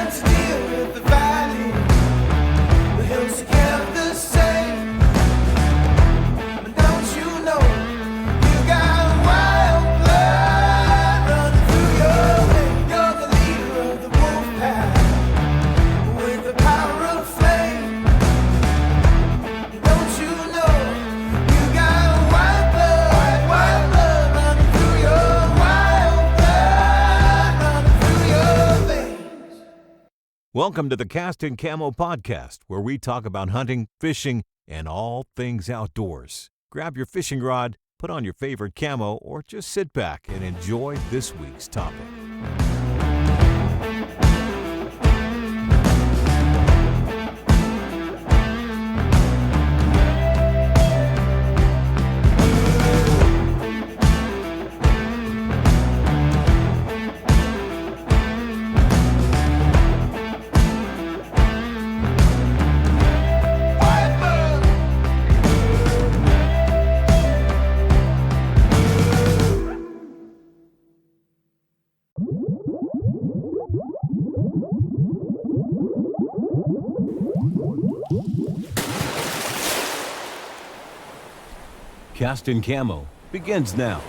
learn to deal with the valley. The hills kept the same. But don't you know, you got wild blood running through your veins. You're the leader of the wolf pack with the power of flame. Don't you know, you got wild blood running through your wild blood running through your veins. Welcome to the Cast and Camo podcast, where we talk about hunting, fishing, and all things outdoors. Grab your fishing rod, put on your favorite camo, or just sit back and enjoy this week's topic. Wild blood. Cast and Camo begins now.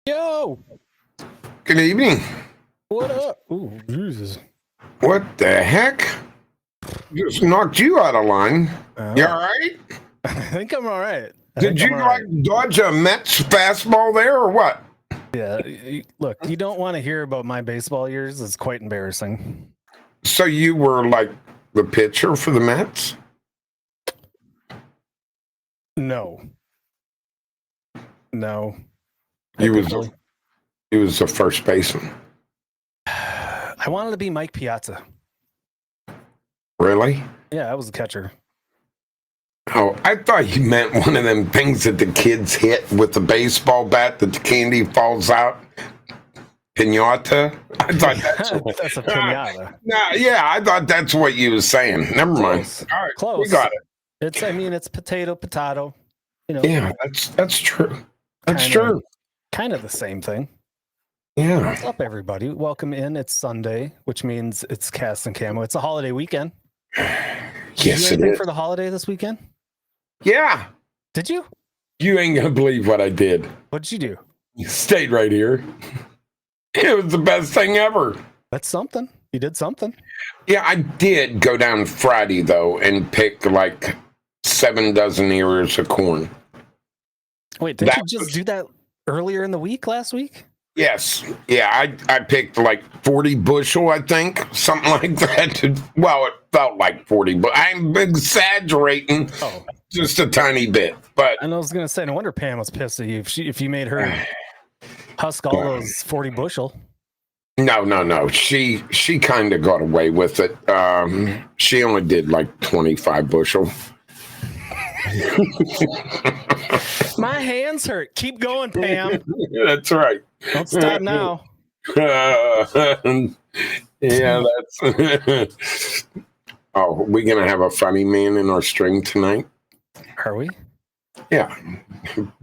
Yo, Good evening. what up? Ooh, Jesus. What the heck? Just knocked you out of line. You all right? I think I'm all right. Did you like dodge a Mets fastball there or what? Yeah. Look, you don't want to hear about my baseball years. It's quite embarrassing. So you were like the pitcher for the Mets? No. He was the first baseman. I wanted to be Mike Piazza. Really? Yeah, I was the catcher. Oh, I thought you meant one of them things that the kids hit with the baseball bat that the candy falls out. Pinata? I thought that's That's a pinata. yeah, I thought that's what you was saying. Never mind. Close. All right, Close. we got it. It's potato. You know, Yeah, that's true. That's Kinda. true. kind of the same thing. Yeah. What's up, everybody? Welcome in. It's Sunday, which means it's Cast and Camo. It's a holiday weekend. Did you Yes, do it anything is. for the holiday this weekend? Yeah. Did you? You ain't gonna believe what I did. What did you do? Stayed right here. It was the best thing ever. That's something. You did something. Yeah, I did go down Friday though and pick like 7 dozen ears of corn. Wait, didn't you That just was- do that earlier in the week last week? Yes. Yeah, I picked like 40 bushel, I think. Something like that. Well, it felt like 40, but I'm exaggerating Oh, just a tiny bit. But and I was gonna say, no wonder Pam was pissed at you if you made her husk all those 40 bushel. no. She kind of got away with it. She only did like 25 bushel. My hands hurt. Keep going, Pam. That's right. Don't stop now. Yeah, that's. Oh, we gonna have a funny man in our string tonight? Are we? Yeah.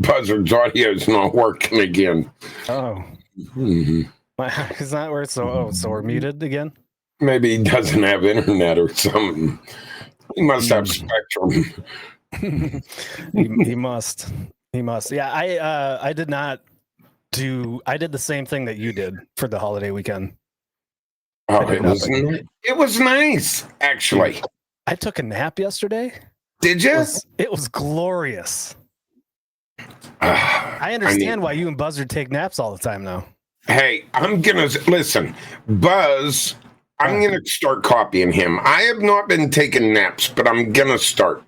Buzzard's audio's not working again. Oh, Mhm. is that where it's so we're muted again? Maybe he doesn't have internet or something. He must have Spectrum. he must. He must. Yeah, I did not do. I did the same thing that you did for the holiday weekend. Oh, I did nothing. it was nice, actually. I took a nap yesterday. Did you? It was glorious. I I understand why you and Buzzard take naps all the time now. Hey, I'm gonna listen, Buzz. I'm gonna start copying him. I have not been taking naps, but I'm gonna start.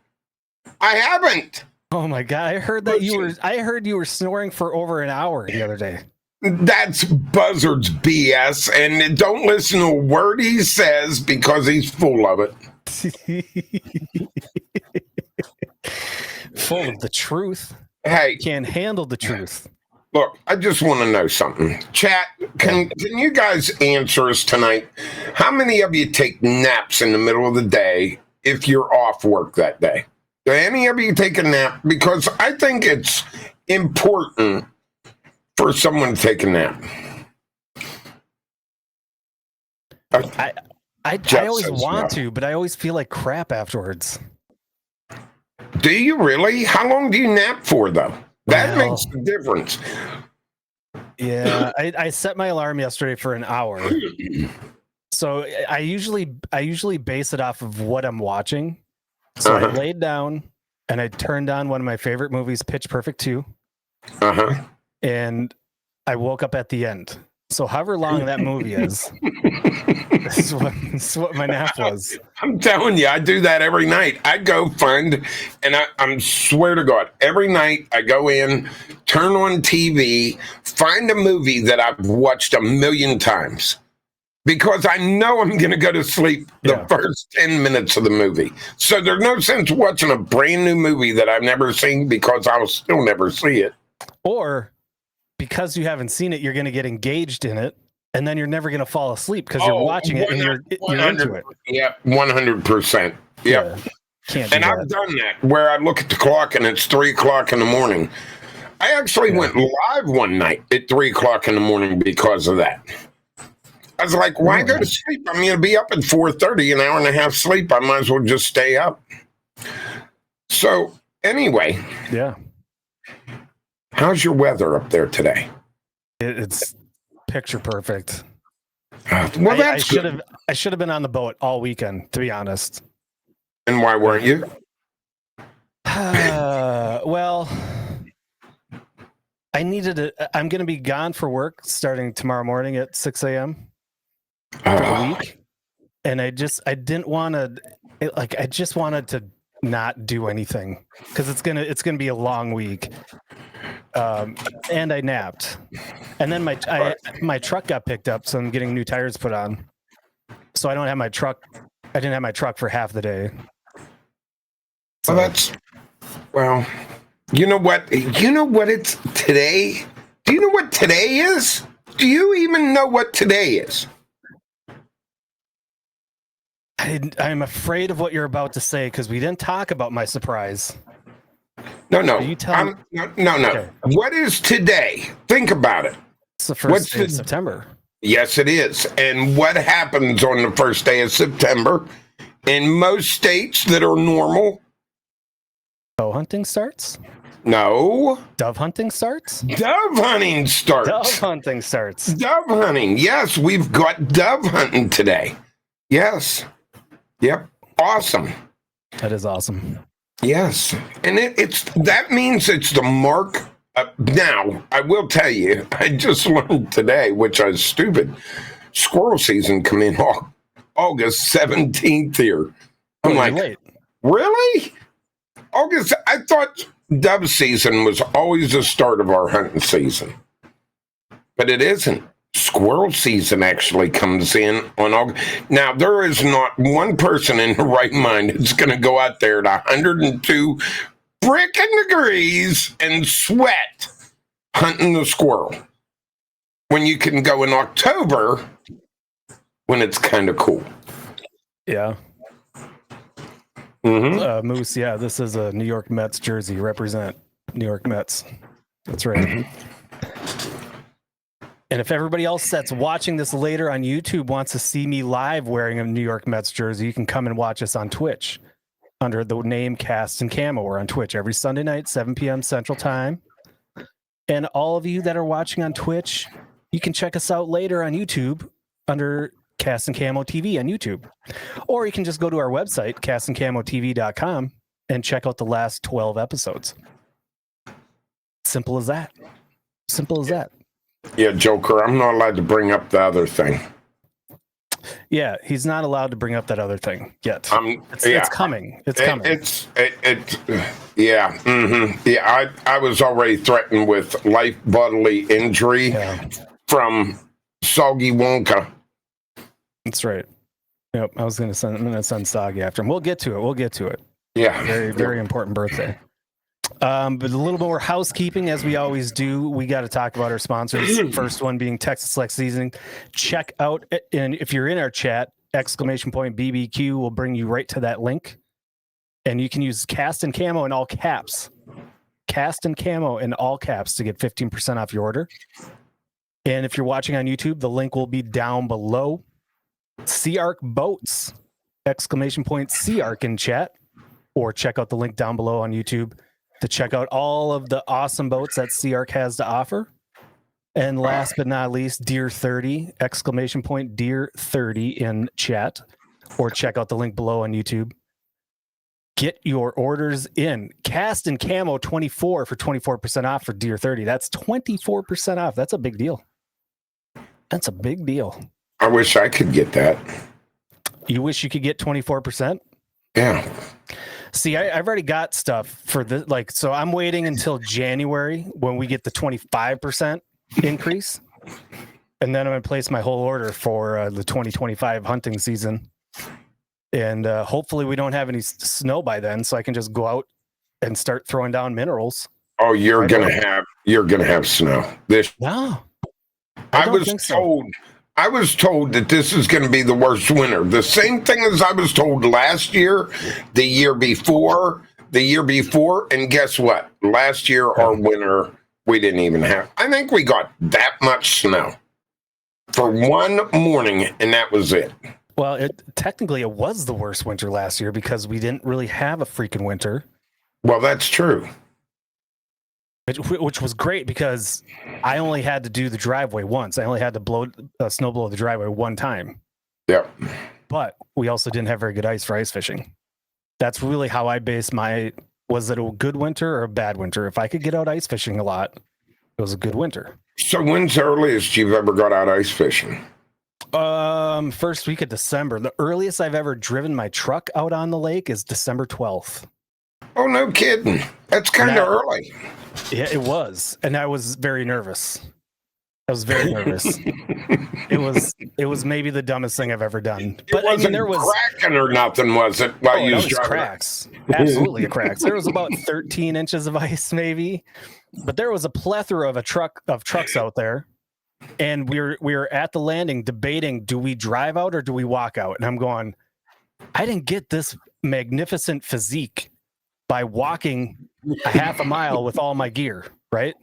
I haven't. Oh my god! I heard that you were. I heard you were snoring for over an hour the other day. That's Buzzard's BS, and don't listen to a word he says because he's full of it. Full of the truth. Hey, Can't handle the truth. Look, I just want to know something. Chat, can you guys answer us tonight? How many of you take naps in the middle of the day if you're off work that day? Do any of you take a nap? Because I think it's important for someone to take a nap. I always want to, but I always feel like crap afterwards. Do you really? How long do you nap for, though? That makes a difference. Yeah, I set my alarm yesterday for an hour. So I usually base it off of what I'm watching. So I laid down and I turned on one of my favorite movies, Pitch Perfect 2. And I woke up at the end. So however long that movie is, this is what my nap was. I'm telling you, I do that every night. I go find, and I'm swear to God, every night I go in, turn on TV, find a movie that I've watched a million times. Because I know I'm going to go to sleep the first 10 minutes of the movie. So there's no sense watching a brand new movie that I've never seen because I'll still never see it. Or because you haven't seen it, you're going to get engaged in it, and then you're never going to fall asleep because you're watching it and you're into it. Yeah, 100%. Yep. And I've done that where I look at the clock and it's 3 o'clock in the morning. I actually went live one night at 3 o'clock in the morning because of that. I was like, why go to sleep? I'm going to be up at 4:30, an hour and a half sleep. I might as well just stay up. So anyway. Yeah. How's your weather up there today? It's picture perfect. Well, that's I should have been on the boat all weekend, to be honest. And why weren't you? Well, I'm going to be gone for work starting tomorrow morning at 6 a.m. for the week. And I didn't want to, I just wanted to not do anything because it's gonna be a long week. And I napped, and then my truck got picked up, so I'm getting new tires put on. So I don't have my truck. I didn't have my truck for half the day. So, well, you know what? You know what it's today? Do you know what today is? Do you even know what today is? I'm afraid of what you're about to say because we didn't talk about my surprise. No. You tell me. No. Okay. What is today? Think about it. It's the first day of September. Yes, it is. And what happens on the first day of September in most states that are normal? Bow hunting starts? No. Dove hunting starts? Dove hunting starts. Dove hunting starts. Dove hunting. Yes, we've got dove hunting today. Yes. Yep. Awesome. That is awesome. Yes. And that means it's the mark. Now, I will tell you, I just learned today, which I was stupid. Squirrel season come in August 17th here. I'm like, late. Really? August? I thought dove season was always the start of our hunting season. But it isn't. Squirrel season actually comes in on August. Now, there is not one person in the right mind that's going to go out there at 102 frickin' degrees and sweat hunting the squirrel when you can go in October when it's kind of cool. Yeah. Moose, yeah, this is a New York Mets jersey. Represent New York Mets. That's right. And if everybody else that's watching this later on YouTube wants to see me live wearing a New York Mets jersey, you can come and watch us on Twitch under the name Cast and Camo. We're on Twitch every Sunday night, 7 p.m. Central Time. And all of you that are watching on Twitch, you can check us out later on YouTube under Cast and Camo TV on YouTube. Or you can just go to our website, castandcamotv.com, and check out the last 12 episodes. Simple as that. Simple as that. Yeah, Joker, I'm not allowed to bring up the other thing. Yeah, he's not allowed to bring up that other thing yet. It's coming. It's coming. Yeah. Mm-hmm. Yeah, I was already threatened with life bodily injury from Soggy Wonka. That's right. Yep, I'm going to send Soggy after him. We'll get to it. Yeah. Very, very important birthday. But a little more housekeeping, as we always do. We got to talk about our sponsors. First one being Texas Select Seasoning. Check out, and if you're in our chat, !BBQ will bring you right to that link. And you can use Cast and Camo in all caps. Cast and Camo in all caps to get 15% off your order. And if you're watching on YouTube, the link will be down below. Sea-Ark Boats, !Sea-Ark in chat. Or check out the link down below on YouTube to check out all of the awesome boats that Sea-Ark has to offer. And last but not least, Deer 30, Deer 30 in chat, or check out the link below on YouTube. Get your orders in. Cast and Camo 24 for 24% off for Deer 30. That's 24% off. That's a big deal. That's a big deal. I wish I could get that. You wish you could get 24%? Yeah. See, I've already got stuff for this. Like, so I'm waiting until January when we get the 25% increase. And then I'm going to place my whole order for the 2025 hunting season. And hopefully we don't have any snow by then, so I can just go out and start throwing down minerals. Oh, you're gonna have snow. No. I was told that this is going to be the worst winter. The same thing as I was told last year, the year before, and guess what? Last year, our winter, we didn't even have. I think we got that much snow for one morning, and that was it. Well, technically it was the worst winter last year because we didn't really have a freaking winter. Well, that's true. Which was great because I only had to do the driveway once. I only had to snow blow the driveway one time. Yeah. But we also didn't have very good ice for ice fishing. That's really how I base was it a good winter or a bad winter? If I could get out ice fishing a lot, it was a good winter. So when's the earliest you've ever got out ice fishing? First week of December. The earliest I've ever driven my truck out on the lake is December 12th. Oh, no kidding. That's kind of early. Yeah, it was. And I was very nervous. I was very nervous. It was maybe the dumbest thing I've ever done. But it wasn't there was cracking or nothing, was it? While you was driving? Cracks. Absolutely a cracks. There was about 13 inches of ice, maybe. But there was a plethora of trucks out there. And we were at the landing debating, do we drive out or do we walk out? And I'm going, I didn't get this magnificent physique by walking a half a mile with all my gear, right?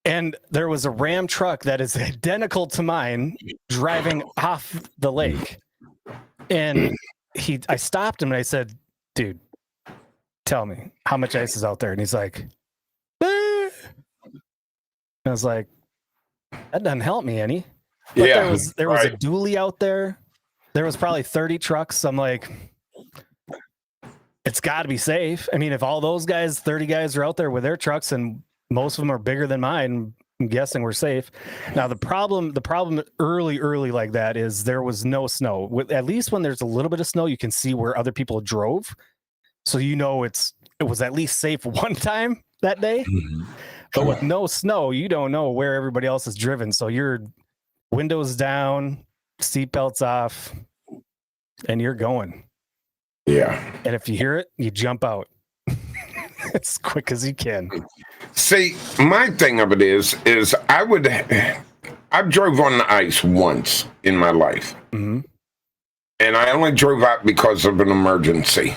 And there was a Ram truck that is identical to mine driving off the lake. And I stopped him and I said, dude, tell me how much ice is out there. And he's like, eh. I was like, that doesn't help me any. But yeah, there was a dually out there. There was probably 30 trucks. I'm like, it's got to be safe. I mean, if all those 30 guys are out there with their trucks and most of them are bigger than mine, I'm guessing we're safe. Now, the problem early like that is there was no snow. At least when there's a little bit of snow, you can see where other people drove. So it was at least safe one time that day. Mm-hmm. But with no snow, you don't know where everybody else is driven. So you're windows down, seatbelts off, and you're going. Yeah. And if you hear it, you jump out as quick as you can. See, my thing of it is I've drove on the ice once in my life. Mm-hmm. And I only drove out because of an emergency.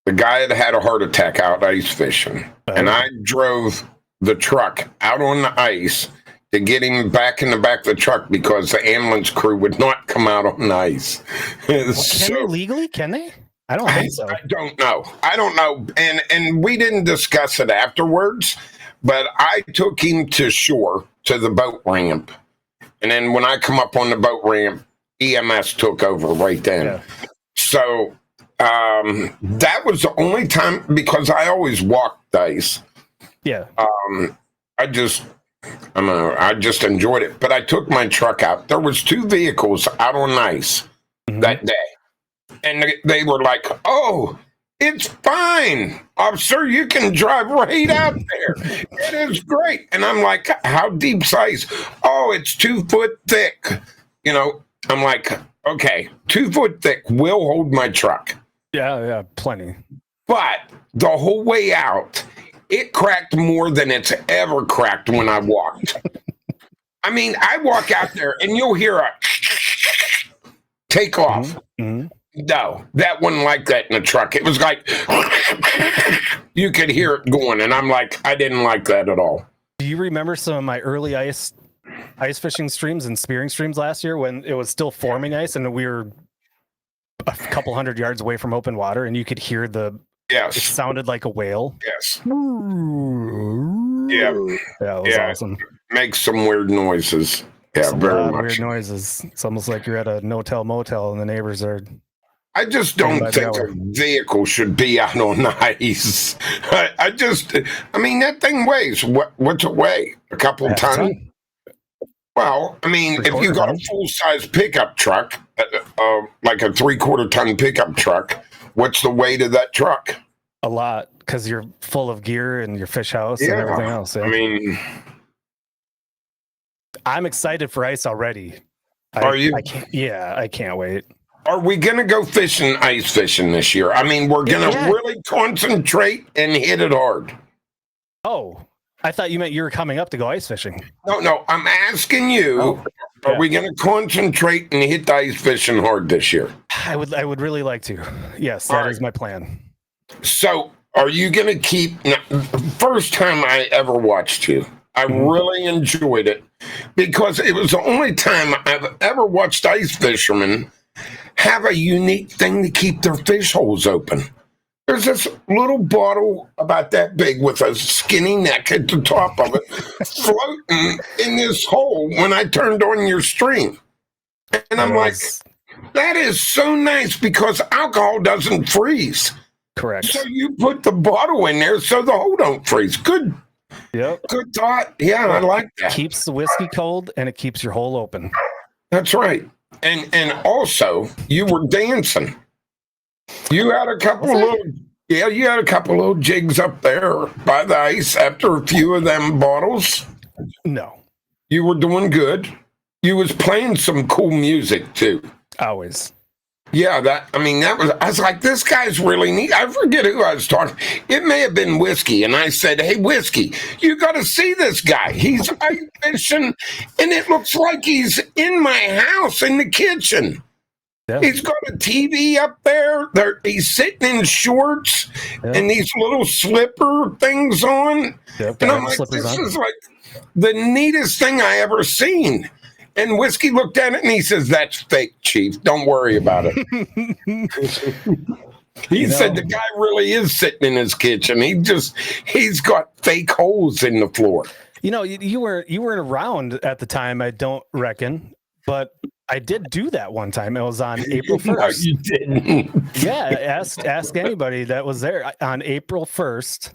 The guy had a heart attack out ice fishing. And I drove the truck out on the ice to get him back in the back of the truck because the ambulance crew would not come out on the ice. Can they legally? Can they? I don't think so. I don't know. And we didn't discuss it afterwards, but I took him to shore to the boat ramp. And then when I come up on the boat ramp, EMS took over right then. Yeah. So that was the only time, because I always walked ice. Yeah. I just enjoyed it. But I took my truck out. There was 2 vehicles out on ice that day. And they were like, oh, it's fine, officer. You can drive right out there. It is great. And I'm like, how deep's ice? Oh, it's 2 foot thick. I'm like, okay, 2 foot thick will hold my truck. Yeah, plenty. But the whole way out, it cracked more than it's ever cracked when I walked. I mean, I walk out there and you'll hear a take off. Mm-hmm. No, that wasn't like that in the truck. It was like you could hear it going, and I'm like, I didn't like that at all. Do you remember some of my early ice fishing streams and spearing streams last year when it was still forming ice and we were a couple hundred yards away from open water and you could hear it Yes, sounded like a whale? yes, yeah, That was awesome. makes some weird noises. Yeah, Some very loud, much. weird noises. It's almost like you're at a no-tell motel and the neighbors are. I just don't think a vehicle should be out on ice. I mean, that thing weighs, what's it weigh? A couple Half a tons? ton. Well, I mean, if you Three-quarter got a ton. full-size pickup truck, like a 3/4 ton pickup truck, what's the weight of that truck? A lot, because you're full of gear and your fish house and Yeah. everything else. Yeah. I mean, I'm excited for ice already. Are you? I can't wait. are we going to go ice fishing this year? I mean, we're going to Yeah. really concentrate and hit it hard. Oh, I thought you meant you were coming up to go ice fishing. No, I'm asking you, are we going to concentrate and hit the ice fishing hard this year? I would really like to. Yes, that is my plan. So, are you going to keep? Now, first time I ever watched you, I really enjoyed it because it was the only time I've ever watched ice fishermen have a unique thing to keep their fish holes open. There's this little bottle about that big with a skinny neck at the top of it floating in this hole when I turned on your stream. And I'm like, that is so nice because alcohol doesn't freeze. Correct. So you put the bottle in there so the hole don't freeze. Good thought. Yeah, I like that. Keeps the whiskey cold and it keeps your hole open. That's right. And also, you were dancing. You had a couple little jigs up there by the ice after a few of them bottles. No, You were doing good. You was playing some cool music too. always. Yeah, I was like, this guy's really neat. I forget who I was talking. It may have been Whiskey. And I said, hey, Whiskey, you got to see this guy. He's ice fishing, and it looks like he's in my house in the kitchen. Yeah. He's got a TV up there. He's sitting in shorts and these little slipper things on. Yep, And I'm like, this is like the neatest thing I ever seen. And Whiskey looked at it and he says, that's fake, Chief. Don't worry about it. He said the guy really is sitting in his kitchen. He's got fake holes in the floor. You know, you weren't around at the time, I don't reckon, but I did do that one time. It was on April 1st. No, you didn't. Yeah, ask anybody that was there. On April 1st,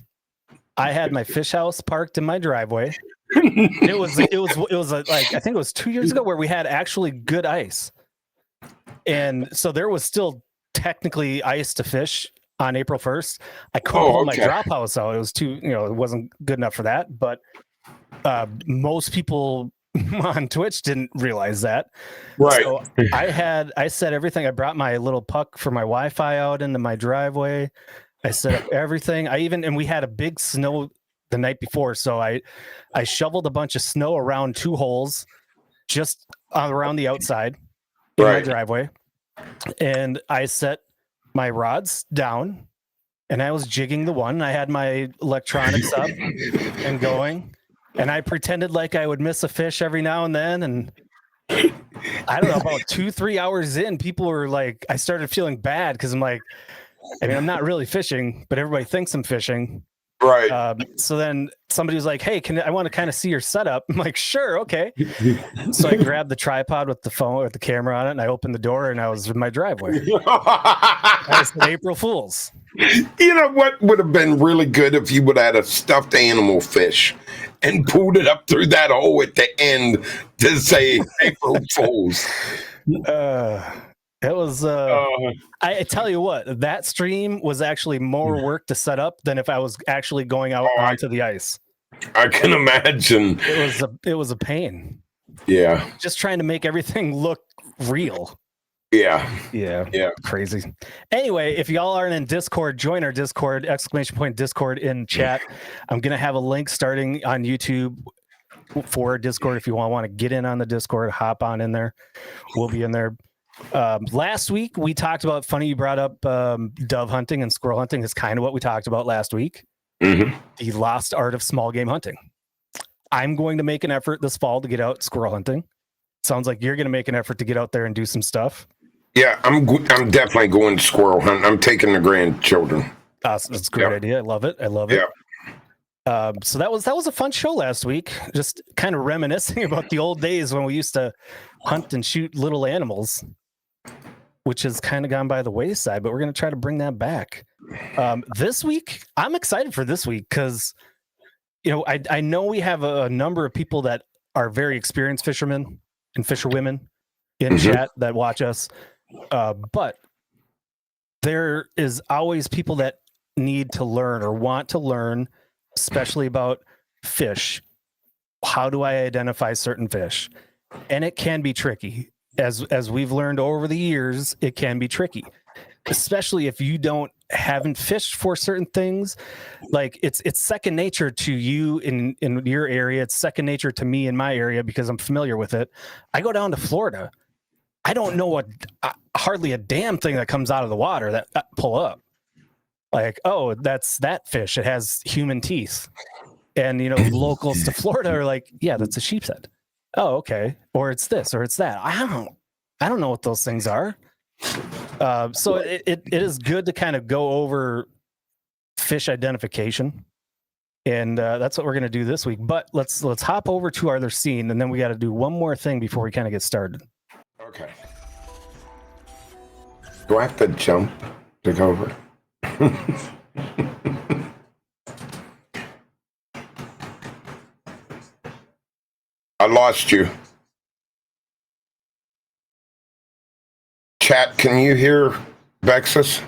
I had my fish house parked in my driveway. It was like, I think it was 2 years ago where we had actually good ice. And so there was still technically ice to fish on April 1st. I couldn't pull my drop house out. It was it wasn't good enough for that. But most people on Twitch didn't realize that. Right. So I set everything. I brought my little puck for my Wi-Fi out into my driveway. I set up everything. And we had a big snow the night before. So I shoveled a bunch of snow around 2 holes just around the outside in my driveway. And I set my rods down and I was jigging the one. I had my electronics up and going. And I pretended like I would miss a fish every now and then. And I don't know, about 2-3 hours in, people were like, I started feeling bad because I'm like, I'm not really fishing, but everybody thinks I'm fishing. Right. So then somebody was like, hey, I want to kind of see your setup. I'm like, sure. Okay. So I grabbed the tripod with the phone, with the camera on it, and I opened the door and I was in my driveway. I said, April Fools. You know what would have been really good if you would have had a stuffed animal fish and pulled it up through that hole at the end to say April Fools. It was, I tell you what, that stream was actually more work to set up than if I was actually going out onto the ice. I can imagine. It was a pain. Yeah. Just trying to make everything look real. Yeah. Crazy. Anyway, if y'all aren't in Discord, join our Discord, !Discord in chat. I'm going to have a link starting on YouTube for Discord. If you want to get in on the Discord, hop on in there. We'll be in there. Last week, we talked about, funny you brought up dove hunting and squirrel hunting is kind of what we talked about last week. Mm-hmm. The lost art of small game hunting. I'm going to make an effort this fall to get out squirrel hunting. Sounds like you're going to make an effort to get out there and do some stuff. Yeah, I'm definitely going squirrel hunting. I'm taking the grandchildren. Awesome. That's a great idea. I love it. So that was a fun show last week. Just kind of reminiscing about the old days when we used to hunt and shoot little animals, which has kind of gone by the wayside, but we're going to try to bring that back. This week, I'm excited for this week because, I know we have a number of people that are very experienced fishermen and fisherwomen in chat that watch us. But there is always people that need to learn or want to learn, especially about fish. How do I identify certain fish? And it can be tricky. As we've learned over the years, it can be tricky, especially if you haven't fished for certain things. Like it's second nature to you in your area. It's second nature to me in my area because I'm familiar with it. I go down to Florida. I don't know hardly a damn thing that comes out of the water that pull up. Like, oh, that's that fish. It has human teeth. And, locals to Florida are like, yeah, that's a sheep's head. Oh, okay. Or it's this, or it's that. I don't know what those things are. So it is good to kind of go over fish identification. And that's what we're going to do this week. But let's hop over to our other scene. And then we got to do one more thing before we kind of get started. Okay. Do I have to jump to go over? I lost you. Chat, can you hear Vexus?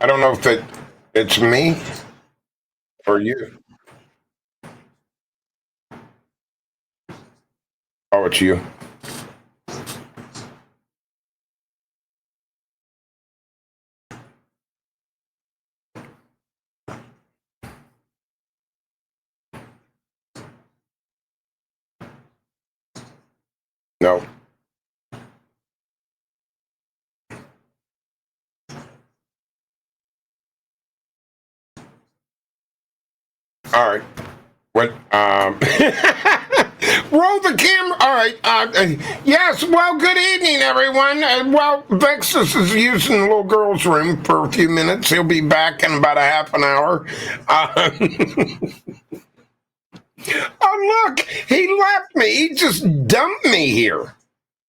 I don't know if it's me or you. Oh, it's you. No. All right. What? Roll the camera. All right. Yes. Well, good evening, everyone. Well, Vexus is using the little girl's room for a few minutes. He'll be back in about a half an hour. Oh, look. He left me. He just dumped me here.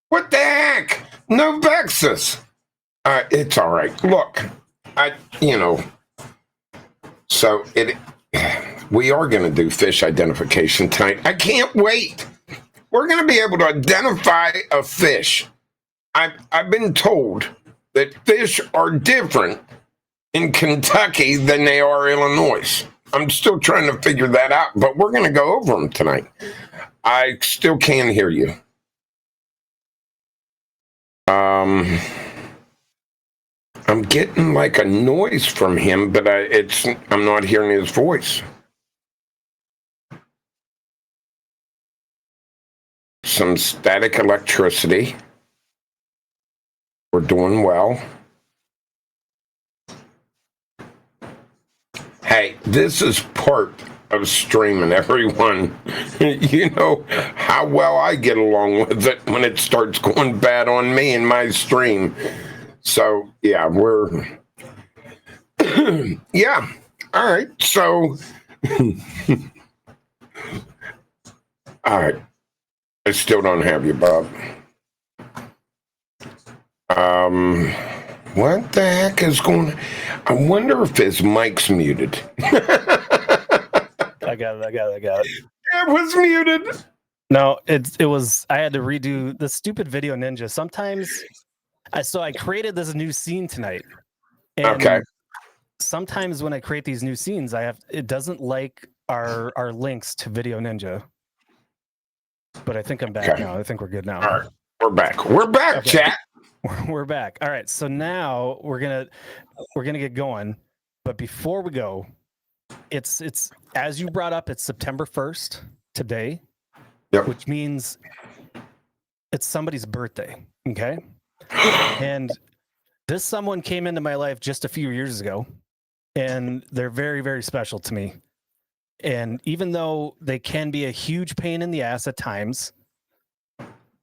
What the heck? No Vexus. It's all right. Look, so we are going to do fish identification tonight. I can't wait. We're going to be able to identify a fish. I've been told that fish are different in Kentucky than they are Illinois. I'm still trying to figure that out, but we're going to go over them tonight. I still can't hear you. I'm getting like a noise from him, but I'm not hearing his voice. Some static electricity. We're doing well. Hey, this is part of streaming, everyone. You know how well I get along with it when it starts going bad on me in my stream. So, yeah, we're... yeah, all right, so... all right. I still don't have you, Bob. What the heck is going on? I wonder if his mic's muted. I got it. It was muted. No, it was, I had to redo the stupid Video Ninja. Sometimes, I created this new scene tonight. And okay. Sometimes when I create these new scenes, it doesn't like our links to Video Ninja. but I think I'm back now. I think we're good now. All right. We're back. We're back, Okay. chat. We're back. All right. So now we're gonna get going. But before we go, it's as you brought up, it's September 1st today, Yep. which means it's somebody's birthday. Okay. And this someone came into my life just a few years ago, and they're very, very special to me. And even though they can be a huge pain in the ass at times,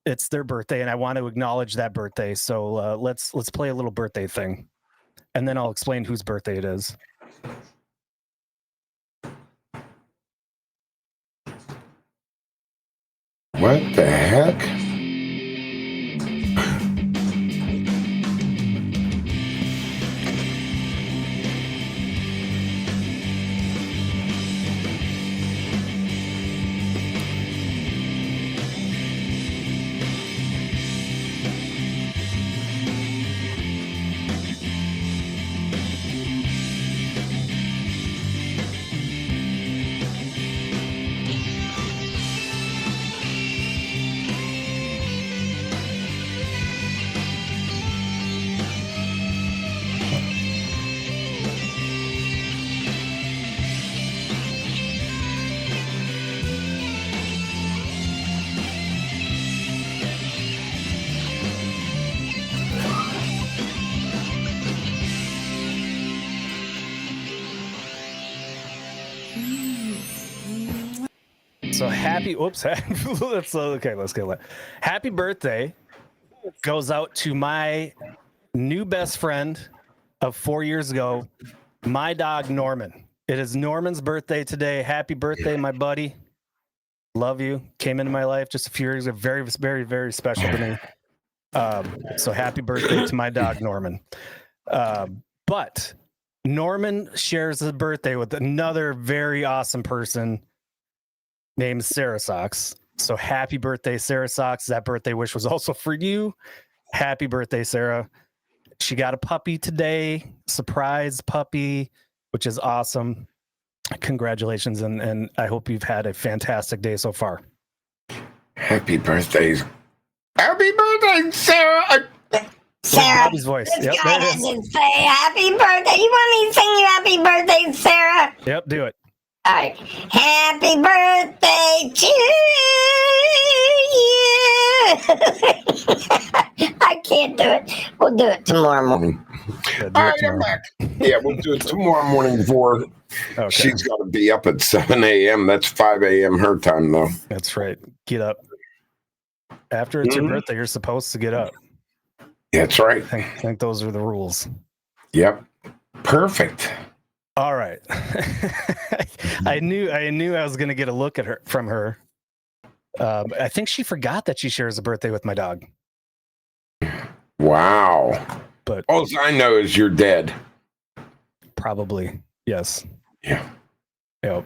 it's their birthday, and I want to acknowledge that birthday. So let's play a little birthday thing, and then I'll explain whose birthday it is. What the heck? So happy, oops, let's okay, let's get it. Happy birthday goes out to my new best friend of 4 years ago, my dog Norman. It is Norman's birthday today. Happy birthday, my buddy. Love you. Came into my life just a few years ago. Very, very, very special to me. So happy birthday to my dog Norman. But Norman shares his birthday with another very awesome person named Sarah Socks. So happy birthday, Sarah Socks. That birthday wish was also for you. Happy birthday, Sarah. She got a puppy today, surprise puppy, which is awesome. Congratulations, and I hope you've had a fantastic day so far. Happy birthday. Happy birthday, Sarah. Sarah, Bobby's voice. let's Yep, go there it ahead is. and say happy birthday. You want me to sing you happy birthday, Sarah? Yep, do it. All right. Happy birthday to you. I can't do it. We'll do it tomorrow morning. Yeah, do All it right, I'm tomorrow. back. Yeah, we'll do it tomorrow morning before. Okay. She's got to be up at 7 a.m. That's 5 a.m. her time, though. That's right. Get up. After it's your birthday, you're supposed to get up. That's right. I think those are the rules. Yep. Perfect. All right. I knew I was going to get a look at her from her. I think she forgot that she shares a birthday with my dog. Wow. But all I know is you're dead. Probably. Yes. Yeah. Yep.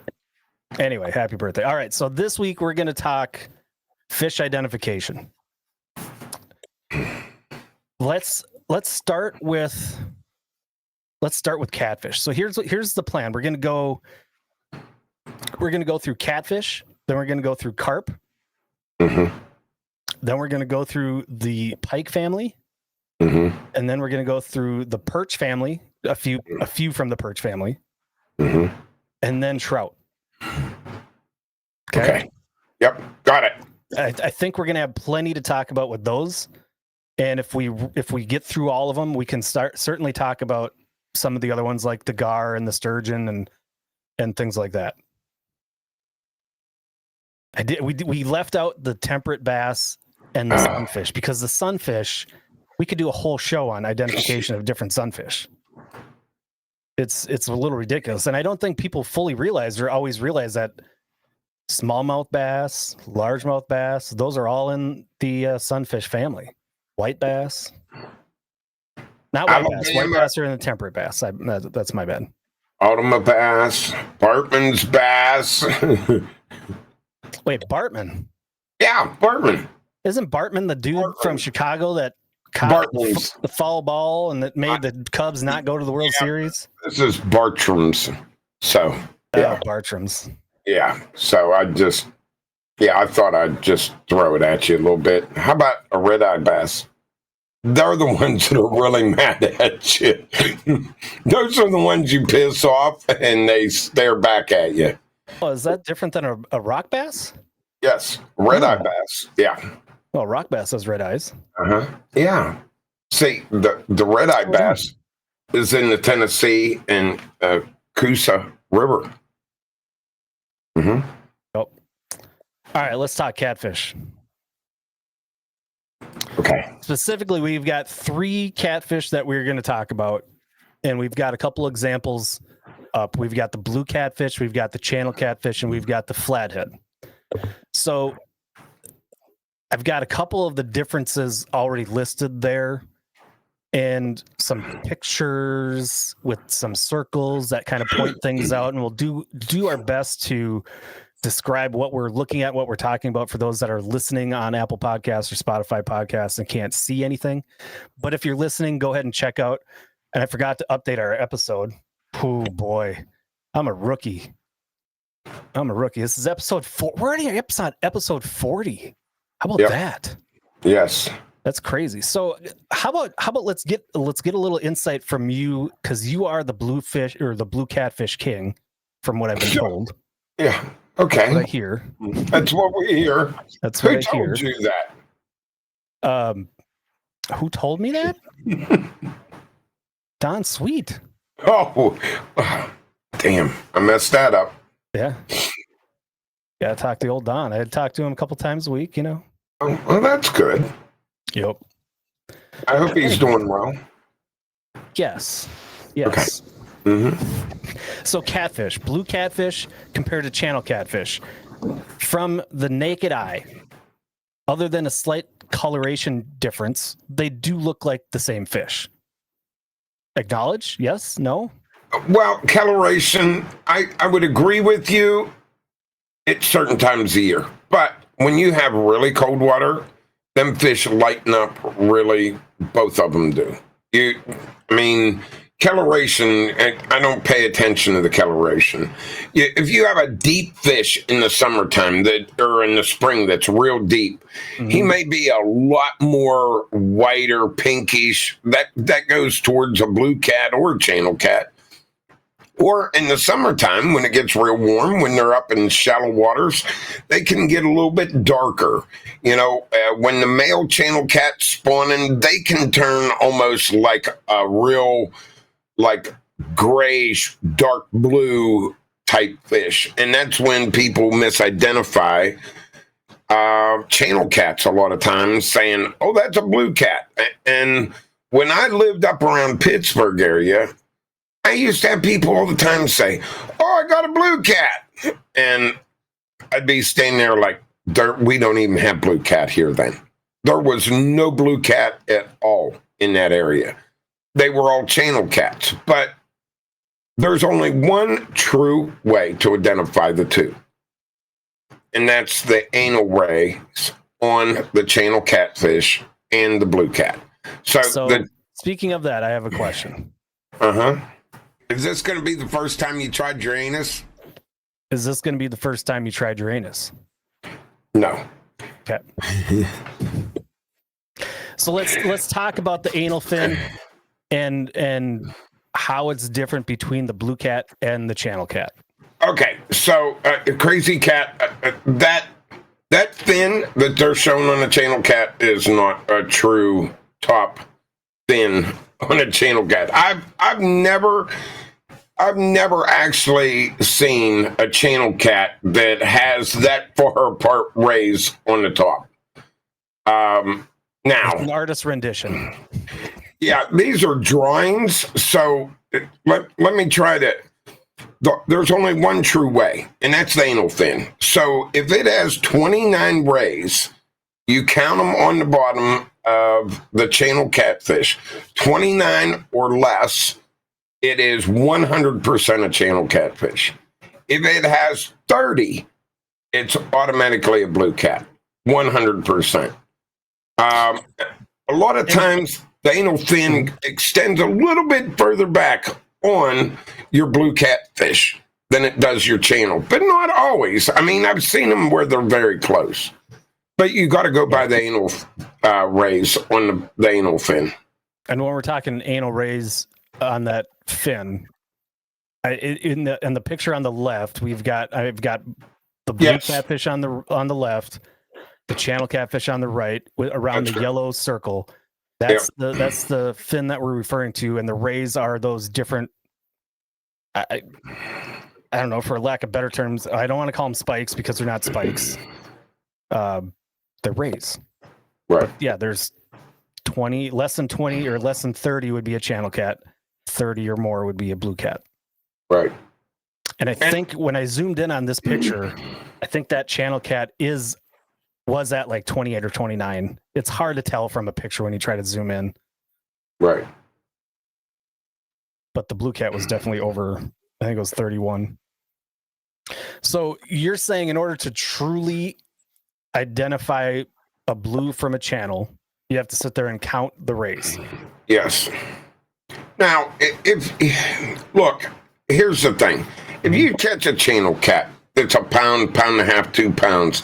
Anyway, happy birthday. All right. So this week we're going to talk fish identification. Let's start with catfish. So here's the plan. We're going to go through catfish, then we're going to go through carp. Mm-hmm. Then we're going to go through the pike family. Mm-hmm. And then we're going to go through the perch family, a few from the perch family. Mm-hmm. And then trout. Okay. Yep. Got it. I think we're going to have plenty to talk about with those. And if we get through all of them, we can certainly talk about some of the other ones like the gar and the sturgeon and things like that. We left out the temperate bass and the sunfish because the sunfish, we could do a whole show on identification of different sunfish. It's a little ridiculous. And I don't think people fully realize or always realize that smallmouth bass, largemouth bass, those are all in the sunfish family. White bass. Not white bass. White bass are in the temperate bass. That's my bad. Alabama bass, Bartman's bass. Wait, Bartman? Yeah, Bartman. Isn't Bartman the dude from Chicago that caught the foul ball and that made the Cubs not go to the World Series? This is Bartram's. So, yeah. Bartram's. Yeah. So I just Yeah, I thought I'd just throw it at you a little bit. How about a red-eye bass? They're the ones that are really mad at you. Those are the ones you piss off and they stare back at you. Oh, is that different than a rock bass? Yes, red-eye Oh. bass. Yeah. Well, rock bass has red eyes. Uh-huh. Yeah. See, the red-eye bass is in the Tennessee and Coosa River. Mm-hmm. Oh. All right, let's talk catfish. Okay. Specifically, we've got 3 catfish that we're going to talk about, and we've got a couple examples up. We've got the blue catfish, we've got the channel catfish, and we've got the flathead. So I've got a couple of the differences already listed there, and some pictures with some circles that kind of point things out, and we'll do our best to describe what we're looking at, what we're talking about for those that are listening on Apple Podcasts or Spotify Podcasts and can't see anything. But if you're listening, go ahead and check out. And I forgot to update our episode. Oh boy, I'm a rookie. This is episode 4. We're already at episode 40. How about that? Yes. That's crazy. So how about let's get a little insight from you, because you are the blue fish or the blue catfish king, from what I've been told. Yeah. Okay. That's what I hear. That's what we hear. That's Who what I hear. told you that? Who told me that? Don Sweet. Oh, damn. I messed that up. Yeah. Gotta talk to the old Don. I had talked to him a couple times a week, Oh, well, that's good. Yep. I hope he's doing well. Yes. Mm-hmm. So catfish, blue catfish compared to channel catfish. From the naked eye, other than a slight coloration difference, they do look like the same fish. Acknowledge? Yes? No? Well, coloration, I would agree with you at certain times of year. But when you have really cold water, them fish lighten up really, both of them do. Coloration, I don't pay attention to the coloration. If you have a deep fish in the summertime or in the spring that's real deep, he may be a lot more whiter, pinkish. That goes towards a blue cat or a channel cat. Or in the summertime, when it gets real warm, when they're up in shallow waters, they can get a little bit darker. When the male channel cat's spawning, they can turn almost like a real, grayish, dark blue type fish. And that's when people misidentify channel cats a lot of times, saying, oh, that's a blue cat. And when I lived up around Pittsburgh area, I used to have people all the time say, oh, I got a blue cat. And I'd be staying there like, we don't even have blue cat here then. There was no blue cat at all in that area. They were all channel cats. But there's only one true way to identify the two. And that's the anal rays on the channel catfish and the blue cat. So speaking of that, I have a question. Uh-huh. Is this going to be the first time you tried your anus? Is this going to be the first time you tried your anus? No. Okay. So let's talk about the anal fin and how it's different between the blue cat and the channel cat. Okay, so crazy cat, that fin that they're showing on the channel cat is not a true top fin on a channel cat. I've never actually seen a channel cat that has that far apart rays on the top. Now, an artist rendition. Yeah, these are drawings. So let me try to. There's only one true way, and that's the anal fin. So if it has 29 rays, you count them on the bottom of the channel catfish, 29 or less, it is 100% a channel catfish. If it has 30, it's automatically a blue cat, 100%. A lot of times, the anal fin extends a little bit further back on your blue catfish than it does your channel, but not always. I mean, I've seen them where they're very close, but you got to go by the anal rays on the anal fin. And when we're talking anal rays on that fin, in the picture on the left, I've got the blue catfish on the left, the channel catfish on the right, around the yellow circle. That's the fin that we're referring to, and the rays are those different. I don't know, for lack of better terms, I don't want to call them spikes because they're not spikes. They're rays. Right. But yeah, there's 20, less than 20 or less than 30 would be a channel cat. 30 or more would be a blue cat. Right. And I think when I zoomed in on this picture, I think that channel cat was at like 28 or 29. It's hard to tell from a picture when you try to zoom in. Right. But the blue cat was definitely over, I think it was 31. So you're saying in order to truly identify a blue from a channel, you have to sit there and count the rays. Yes. Now, look, here's the thing. If you catch a channel cat, it's a pound, pound and a half, 2 pounds.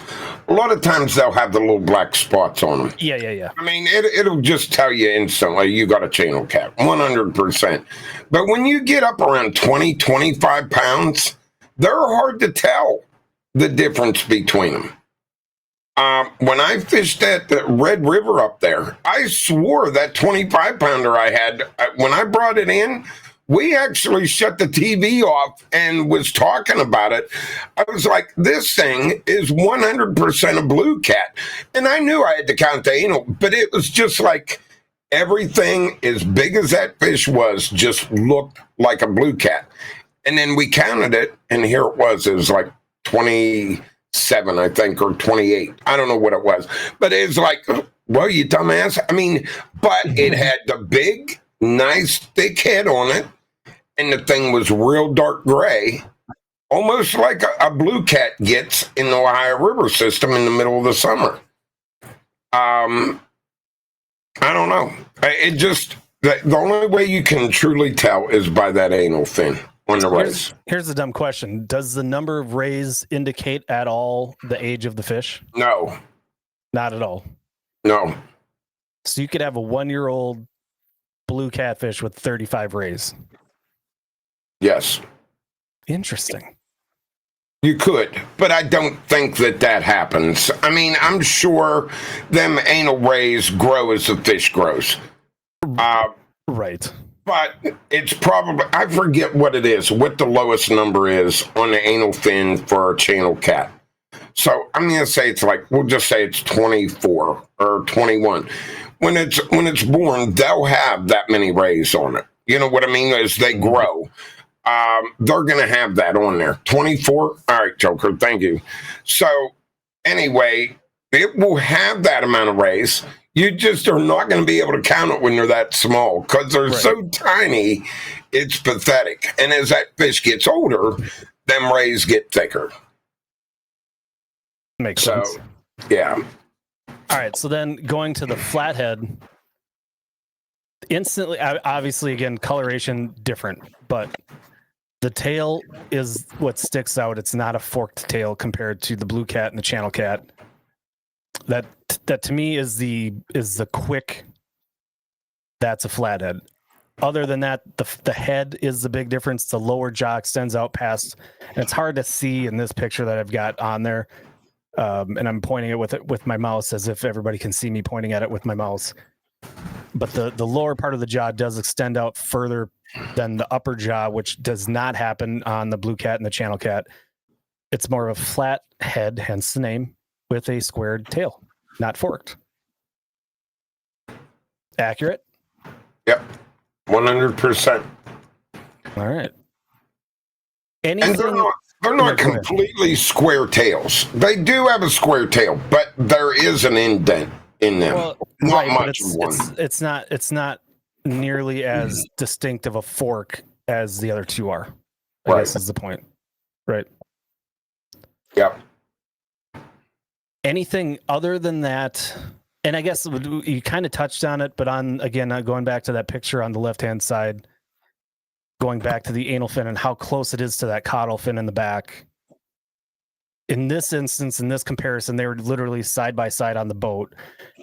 A lot of times they'll have the little black spots on them. Yeah. I mean, it'll just tell you instantly you got a channel cat, 100%. But when you get up around 20, 25 pounds, they're hard to tell the difference between them. When I fished at the Red River up there, I swore that 25-pounder I had, when I brought it in, we actually shut the TV off and was talking about it. I was like, this thing is 100% a blue cat. And I knew I had to count the anal, but it was just like everything as big as that fish was just looked like a blue cat. And then we counted it, and here it was like 27, I think, or 28. I don't know what it was. But it's like, well, you dumbass. I mean, but it had the big, nice, thick head on it. And the thing was real dark gray, almost like a blue cat gets in the Ohio River system in the middle of the summer. I don't know. It just, the only way you can truly tell is by that anal fin on the rays. Here's the dumb question. Does the number of rays indicate at all the age of the fish? No. Not at all. No. So you could have a 1-year-old blue catfish with 35 rays. Yes. Interesting. You could, but I don't think that happens. I mean, I'm sure them anal rays grow as the fish grows. Right. But it's probably, I forget what it is, what the lowest number is on the anal fin for a channel cat. So I'm going to say it's like, we'll just say it's 24 or 21. When it's born, they'll have that many rays on it. You know what I mean? As they grow. They're going to have that on there. 24. All right, Joker. Thank you. So anyway, it will have that amount of rays. You just are not going to be able to count it when they're that small because they're so tiny. It's pathetic. And as that fish gets older, them rays get thicker. Makes sense. Yeah. All right. So then going to the flathead, instantly, obviously, again, coloration different, but the tail is what sticks out. It's not a forked tail compared to the blue cat and the channel cat. That to me is the quick. That's a flathead. Other than that, the head is the big difference. The lower jaw extends out past, and it's hard to see in this picture that I've got on there. And I'm pointing it with my mouse as if everybody can see me pointing at it with my mouse. But the lower part of the jaw does extend out further than the upper jaw, which does not happen on the blue cat and the channel cat. It's more of a flat head, hence the name, with a squared tail, not forked. Accurate? Yep. 100%. All right. And they're not completely square tails. They do have a square tail, but there is an indent in them. Well, not right, much of one. It's not nearly as distinct of a fork as the other two are. I Right. guess is the point. Right. Yep. Anything other than that, and I guess you kind of touched on it, but going back to that picture on the left-hand side, going back to the anal fin and how close it is to that caudal fin in the back. In this instance, in this comparison, they were literally side by side on the boat.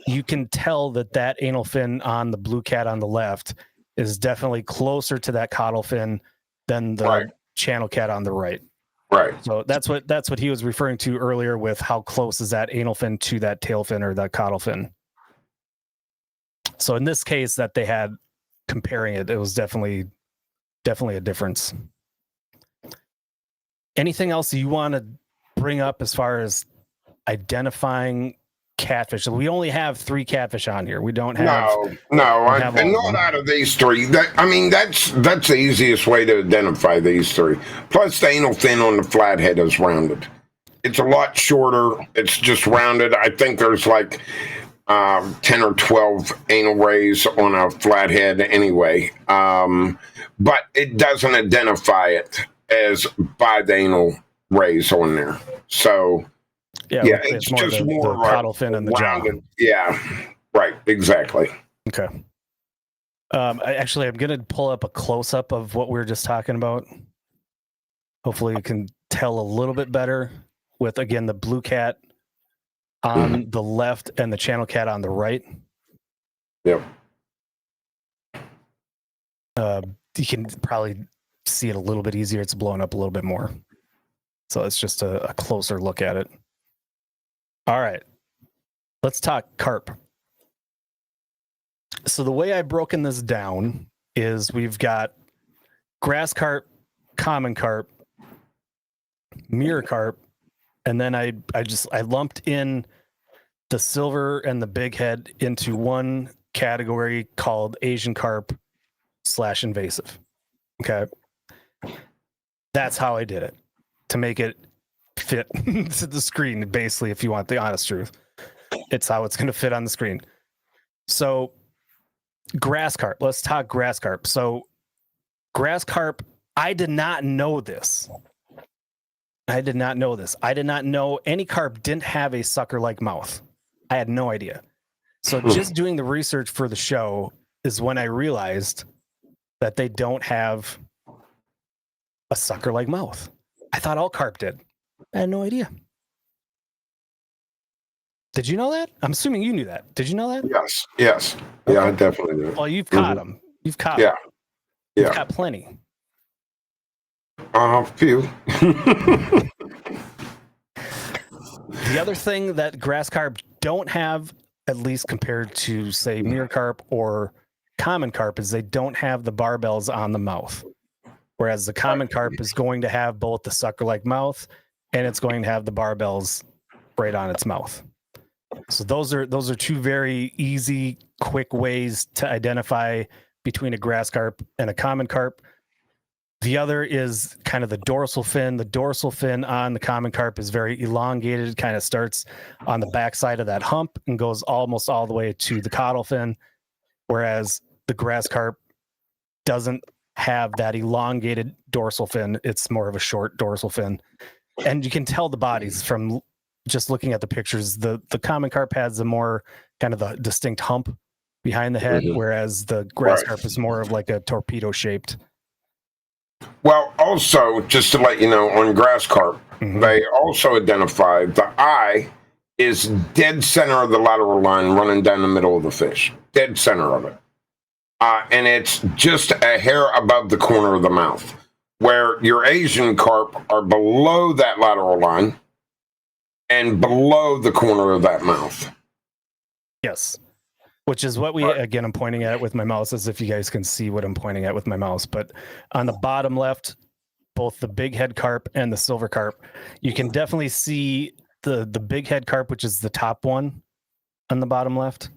You can tell that anal fin on the blue cat on the left is definitely closer to that caudal fin than the channel cat on the right. Right. So that's what he was referring to earlier with how close is that anal fin to that tail fin or that caudal fin. So in this case that they had comparing it, it was definitely a difference. Anything else you want to bring up as far as identifying catfish? We only have 3 catfish on here. We don't have and not out of these 3. That's the easiest way to identify these 3. Plus, the anal fin on the flathead is rounded. It's a lot shorter. It's just rounded. I think there's like 10 or 12 anal rays on a flathead anyway, but it doesn't identify it as by the anal rays on there. So yeah, it's just more the caudal fin and the rounded jaw. Yeah, right, exactly. Okay. I'm going to pull up a close-up of what we were just talking about. Hopefully you can tell a little bit better with, again, the blue cat on the left and the channel cat on the right. Yep. You can probably see it a little bit easier. It's blown up a little bit more. So it's just a closer look at it. All right. Let's talk carp. So the way I've broken this down is we've got grass carp, common carp, mirror carp, and then I lumped in the silver and the big head into one category called Asian carp / invasive. Okay. That's how I did it to make it fit to the screen, basically, if you want the honest truth. It's how it's going to fit on the screen. So grass carp, let's talk grass carp. So grass carp, I did not know this. I did not know any carp didn't have a sucker-like mouth. I had no idea. So just doing the research for the show is when I realized that they don't have a sucker-like mouth. I thought all carp did. I had no idea. Did you know that? I'm assuming you knew that. Did you know that? Yes. Yeah, I definitely knew. Well, you've caught them. You've caught them. You've caught plenty. A few. The other thing that grass carp don't have, at least compared to, say, mirror carp or common carp, is they don't have the barbels on the mouth. Whereas the common carp is going to have both the sucker-like mouth and it's going to have the barbels right on its mouth. So those are 2 very easy, quick ways to identify between a grass carp and a common carp. The other is kind of the dorsal fin. The dorsal fin on the common carp is very elongated, kind of starts on the backside of that hump and goes almost all the way to the caudal fin, whereas the grass carp doesn't have that elongated dorsal fin. It's more of a short dorsal fin. And you can tell the bodies from just looking at the pictures. The common carp has a more kind of a distinct hump behind the head, whereas the grass carp is more of like a torpedo shaped. Well, also, just to let you know, on grass carp, they also identified the eye is dead center of the lateral line running down the middle of the fish. Dead center of it. And it's just a hair above the corner of the mouth, where your Asian carp are below that lateral line and below the corner of that mouth. Yes. Which is what again, I'm pointing at with my mouse, as if you guys can see what I'm pointing at with my mouse. But on the bottom left, both the big head carp and the silver carp, you can definitely see the big head carp, which is the top one on the bottom left.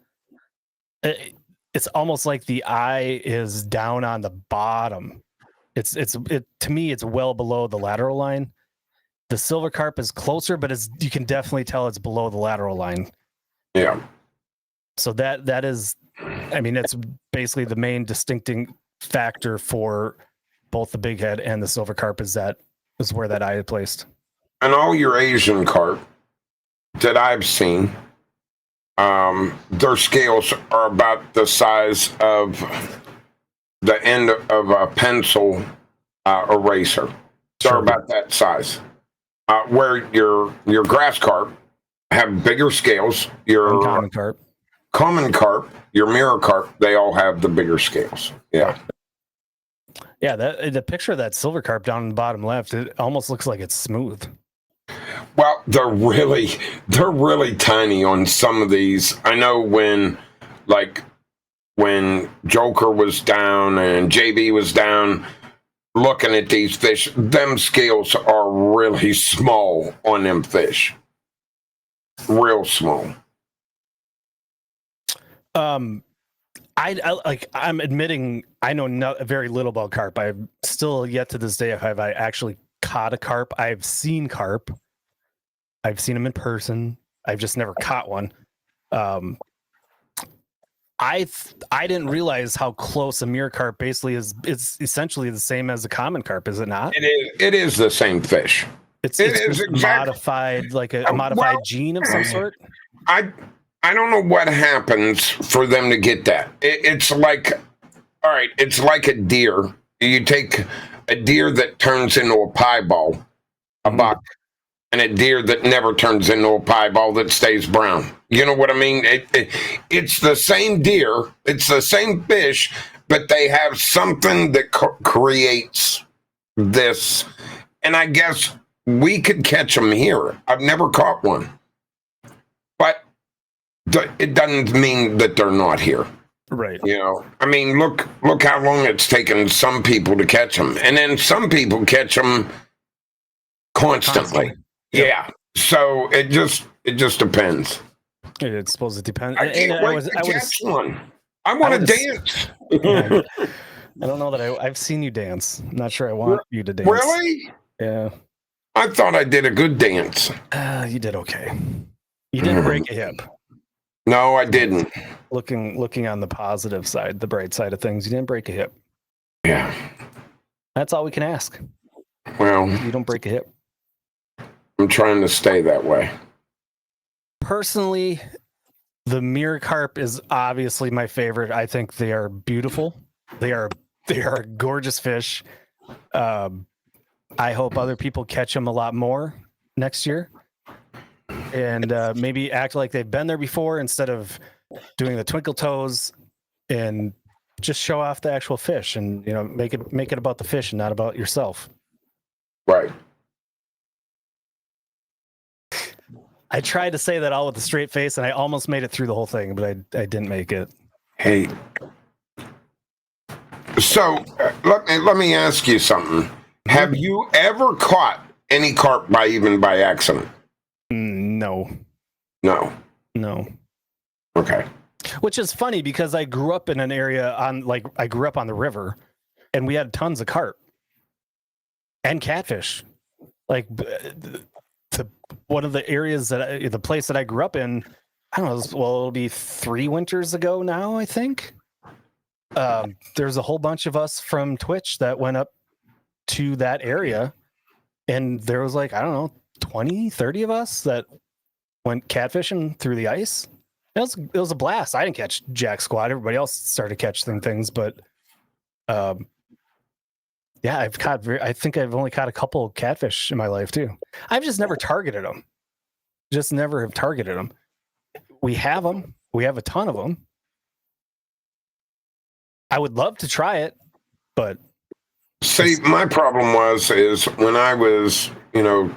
It's almost like the eye is down on the bottom. To me, it's well below the lateral line. The silver carp is closer, but you can definitely tell it's below the lateral line. Yeah. So that is, it's basically the main distincting factor for both the big head and the silver carp is where that eye is placed. And all your Asian carp that I've seen, their scales are about the size of the end of a pencil eraser. They're Sure. about that size. Where your grass carp have bigger scales. Your Uncommon carp. common carp, your mirror carp, they all have the bigger scales. Yeah. Yeah, the picture of that silver carp down in the bottom left, it almost looks like it's smooth. Well, they're really tiny on some of these. I know when Joker was down and JB was down looking at these fish, them scales are really small on them fish. Real small. I'm admitting I know very little about carp. I've still yet to this day have I actually caught a carp. I've seen carp. I've seen them in person. I've just never caught one. I didn't realize how close a mirror carp basically is. It's essentially the same as a common carp, is it not? It is the same fish. It's exactly modified, like a modified gene of some sort. I don't know what happens for them to get that. It's like, all right, it's like a deer. You take a deer that turns into a piebald, a buck, and a deer that never turns into a piebald that stays brown. You know what I mean? It's the same deer, it's the same fish, but they have something that creates this. And I guess we could catch them here. I've never caught one. But it doesn't mean that they're not here. Right. You know, I mean, look how long it's taken some people to catch them. And then some people catch them constantly. Yep. Yeah. So it just depends. It's supposed to depend. I can't wait to catch one. I want to dance. I don't know that I've seen you dance. I'm not sure I want you to dance. Really? Yeah. I thought I did a good dance. You did okay. You didn't break a hip. No, I didn't. Looking on the positive side, the bright side of things, you didn't break a hip. Yeah. That's all we can ask. Well, you don't break a hip. I'm trying to stay that way. Personally, the mirror carp is obviously my favorite. I think they are beautiful. They are a gorgeous fish. I hope other people catch them a lot more next year. And maybe act like they've been there before instead of doing the twinkle toes, and just show off the actual fish, and make it about the fish and not about yourself. Right. I tried to say that all with a straight face, and I almost made it through the whole thing, but I didn't make it. Hey. So let me ask you something. Have you ever caught any carp by accident? No. No. Okay. Which is funny because I grew up in an area I grew up on the river, and we had tons of carp and catfish. Like one of the areas the place that I grew up in, I don't know, it'll be 3 winters ago now, I think. There's a whole bunch of us from Twitch that went up to that area, and there was 20, 30 of us that went catfishing through the ice. It was a blast. I didn't catch jack squat. Everybody else started catching things, but yeah, I think I've only caught a couple catfish in my life too. I've just never targeted them. Just never have targeted them. We have them. We have a ton of them. I would love to try it, but see, my problem is when I was, I don't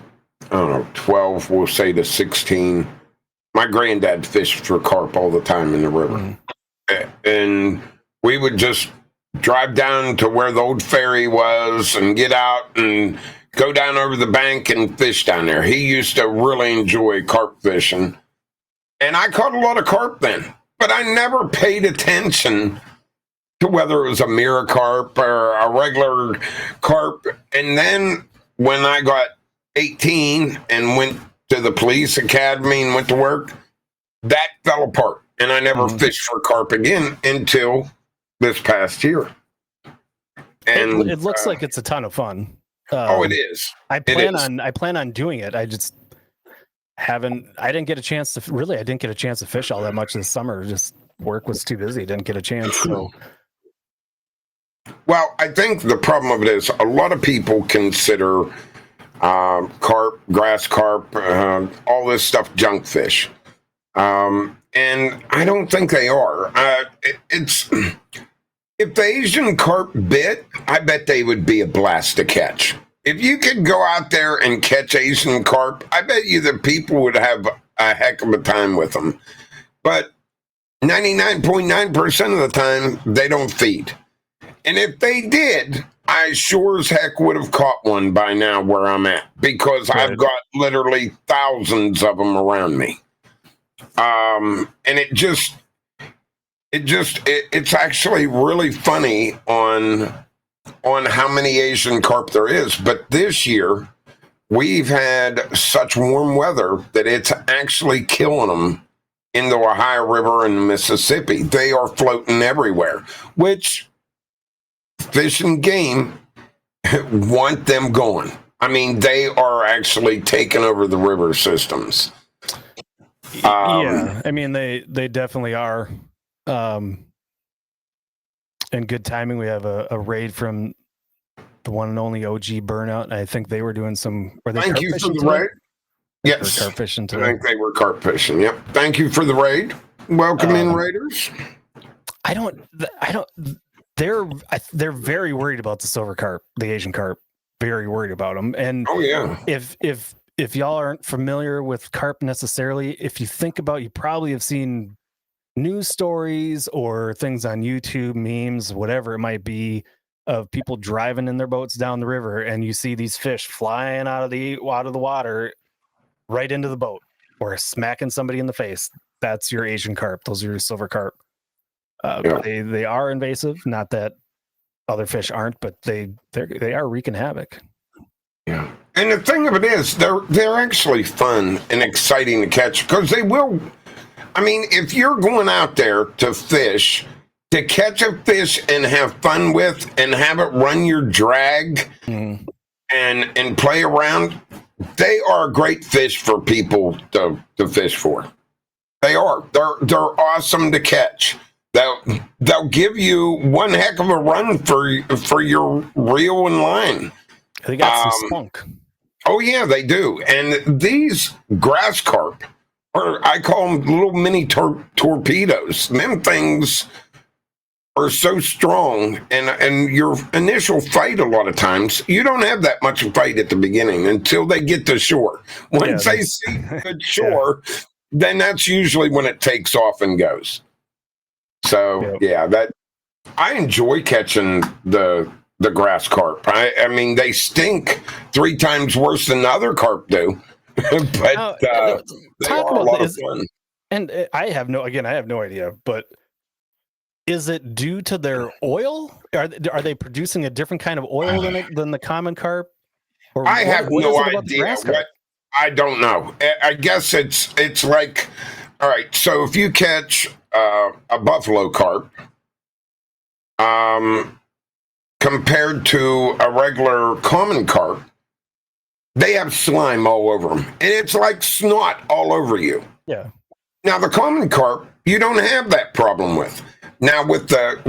know, 12, we'll say to 16, my granddad fished for carp all the time in the river. And we would just drive down to where the old ferry was and get out and go down over the bank and fish down there. He used to really enjoy carp fishing. And I caught a lot of carp then, but I never paid attention to whether it was a mirror carp or a regular carp. And then when I got 18 and went to the police academy and went to work, that fell apart. And I never fished for carp again until this past year. And it looks like it's a ton of fun. It is. I plan on doing it. I just I didn't get a chance to fish all that much this summer. Just work was too busy. Didn't get a chance. So Well, I think the problem of it is a lot of people consider carp, grass carp, all this stuff junk fish. And I don't think they are. It's if the Asian carp bit, I bet they would be a blast to catch. If you could go out there and catch Asian carp, I bet you that people would have a heck of a time with them. But 99.9% of the time, they don't feed. And if they did, I sure as heck would have caught one by now where I'm at, because I've got literally thousands of them around me. And it's actually really funny on how many Asian carp there is. But this year, we've had such warm weather that it's actually killing them in the Ohio River and Mississippi. They are floating everywhere, which Fish and Game want them going. I mean, they are actually taking over the river systems. Yeah, I mean, they definitely are. And good timing. We have a raid from the one and only OG Burnout. I think they were doing some. Were they Thank carp you for fishing the today? raid. Yes, Carp fishing I today. think they were carp fishing. Yep. Thank you for the raid. Welcome in, Raiders. I don't. They're very worried about the silver carp, the Asian carp. Very worried about them. And Oh yeah. if y'all aren't familiar with carp necessarily, if you think about, you probably have seen news stories or things on YouTube, memes, whatever it might be, of people driving in their boats down the river, and you see these fish flying out of the water right into the boat or smacking somebody in the face. That's your Asian carp. Those are your silver carp. Yeah. They are invasive. Not that other fish aren't, but they are wreaking havoc. Yeah. And the thing of it is, they're actually fun and exciting to catch, because they will. I mean, if you're going out there to fish, to catch a fish and have fun with and have it run your drag and play around, they are a great fish for people to fish for. They are. They're awesome to catch. They'll give you one heck of a run for your reel and line. They got some spunk. Oh yeah, they do. And these grass carp, or I call them little mini torpedoes. Them things are so strong, and your initial fight, a lot of times, you don't have that much fight at the beginning until they get to shore. Once they see the shore, then that's usually when it takes off and goes. So that I enjoy catching the grass carp. I mean, they stink 3 times worse than the other carp do, but they are a lot of fun. And I have no idea, but is it due to their oil? Are they producing a different kind of oil than the common carp? Or I have no idea. What, I don't know. I guess it's like, all right. So if you catch a buffalo carp, compared to a regular common carp, they have slime all over them, and it's like snot all over you. Yeah. Now the common carp, you don't have that problem with. Now with a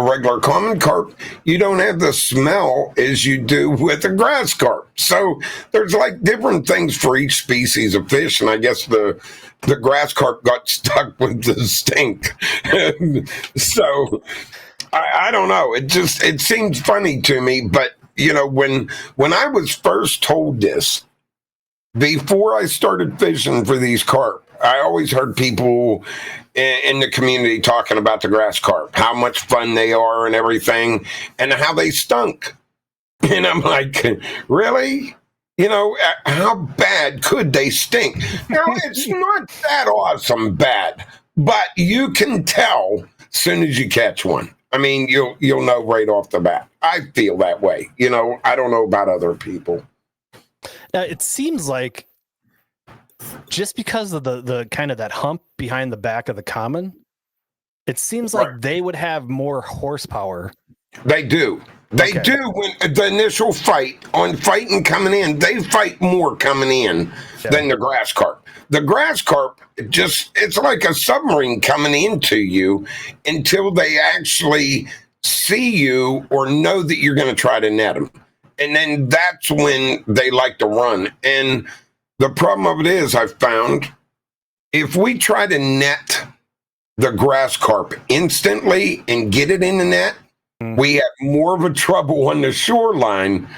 regular common carp, you don't have the smell as you do with a grass carp. So there's like different things for each species of fish, and I guess the grass carp got stuck with the stink. So I don't know. It seems funny to me, but when I was first told this, before I started fishing for these carp, I always heard people in the community talking about the grass carp, how much fun they are and everything, and how they stunk. And I'm like, really? How bad could they stink? No, it's not that awesome bad, but you can tell as soon as you catch one. I mean, you'll know right off the bat. I feel that way. I don't know about other people. Now, it seems like just because of the kind of that hump behind the back of the common, it seems like they would have more horsepower. They do. They do. When the initial fight on fighting coming in, they fight more coming in than the grass carp. The grass carp, it's like a submarine coming into you until they actually see you or know that you're going to try to net them. And then that's when they like to run. And the problem of it is, I've found, if we try to net the grass carp instantly and get it in the net, we have more of a trouble on the shoreline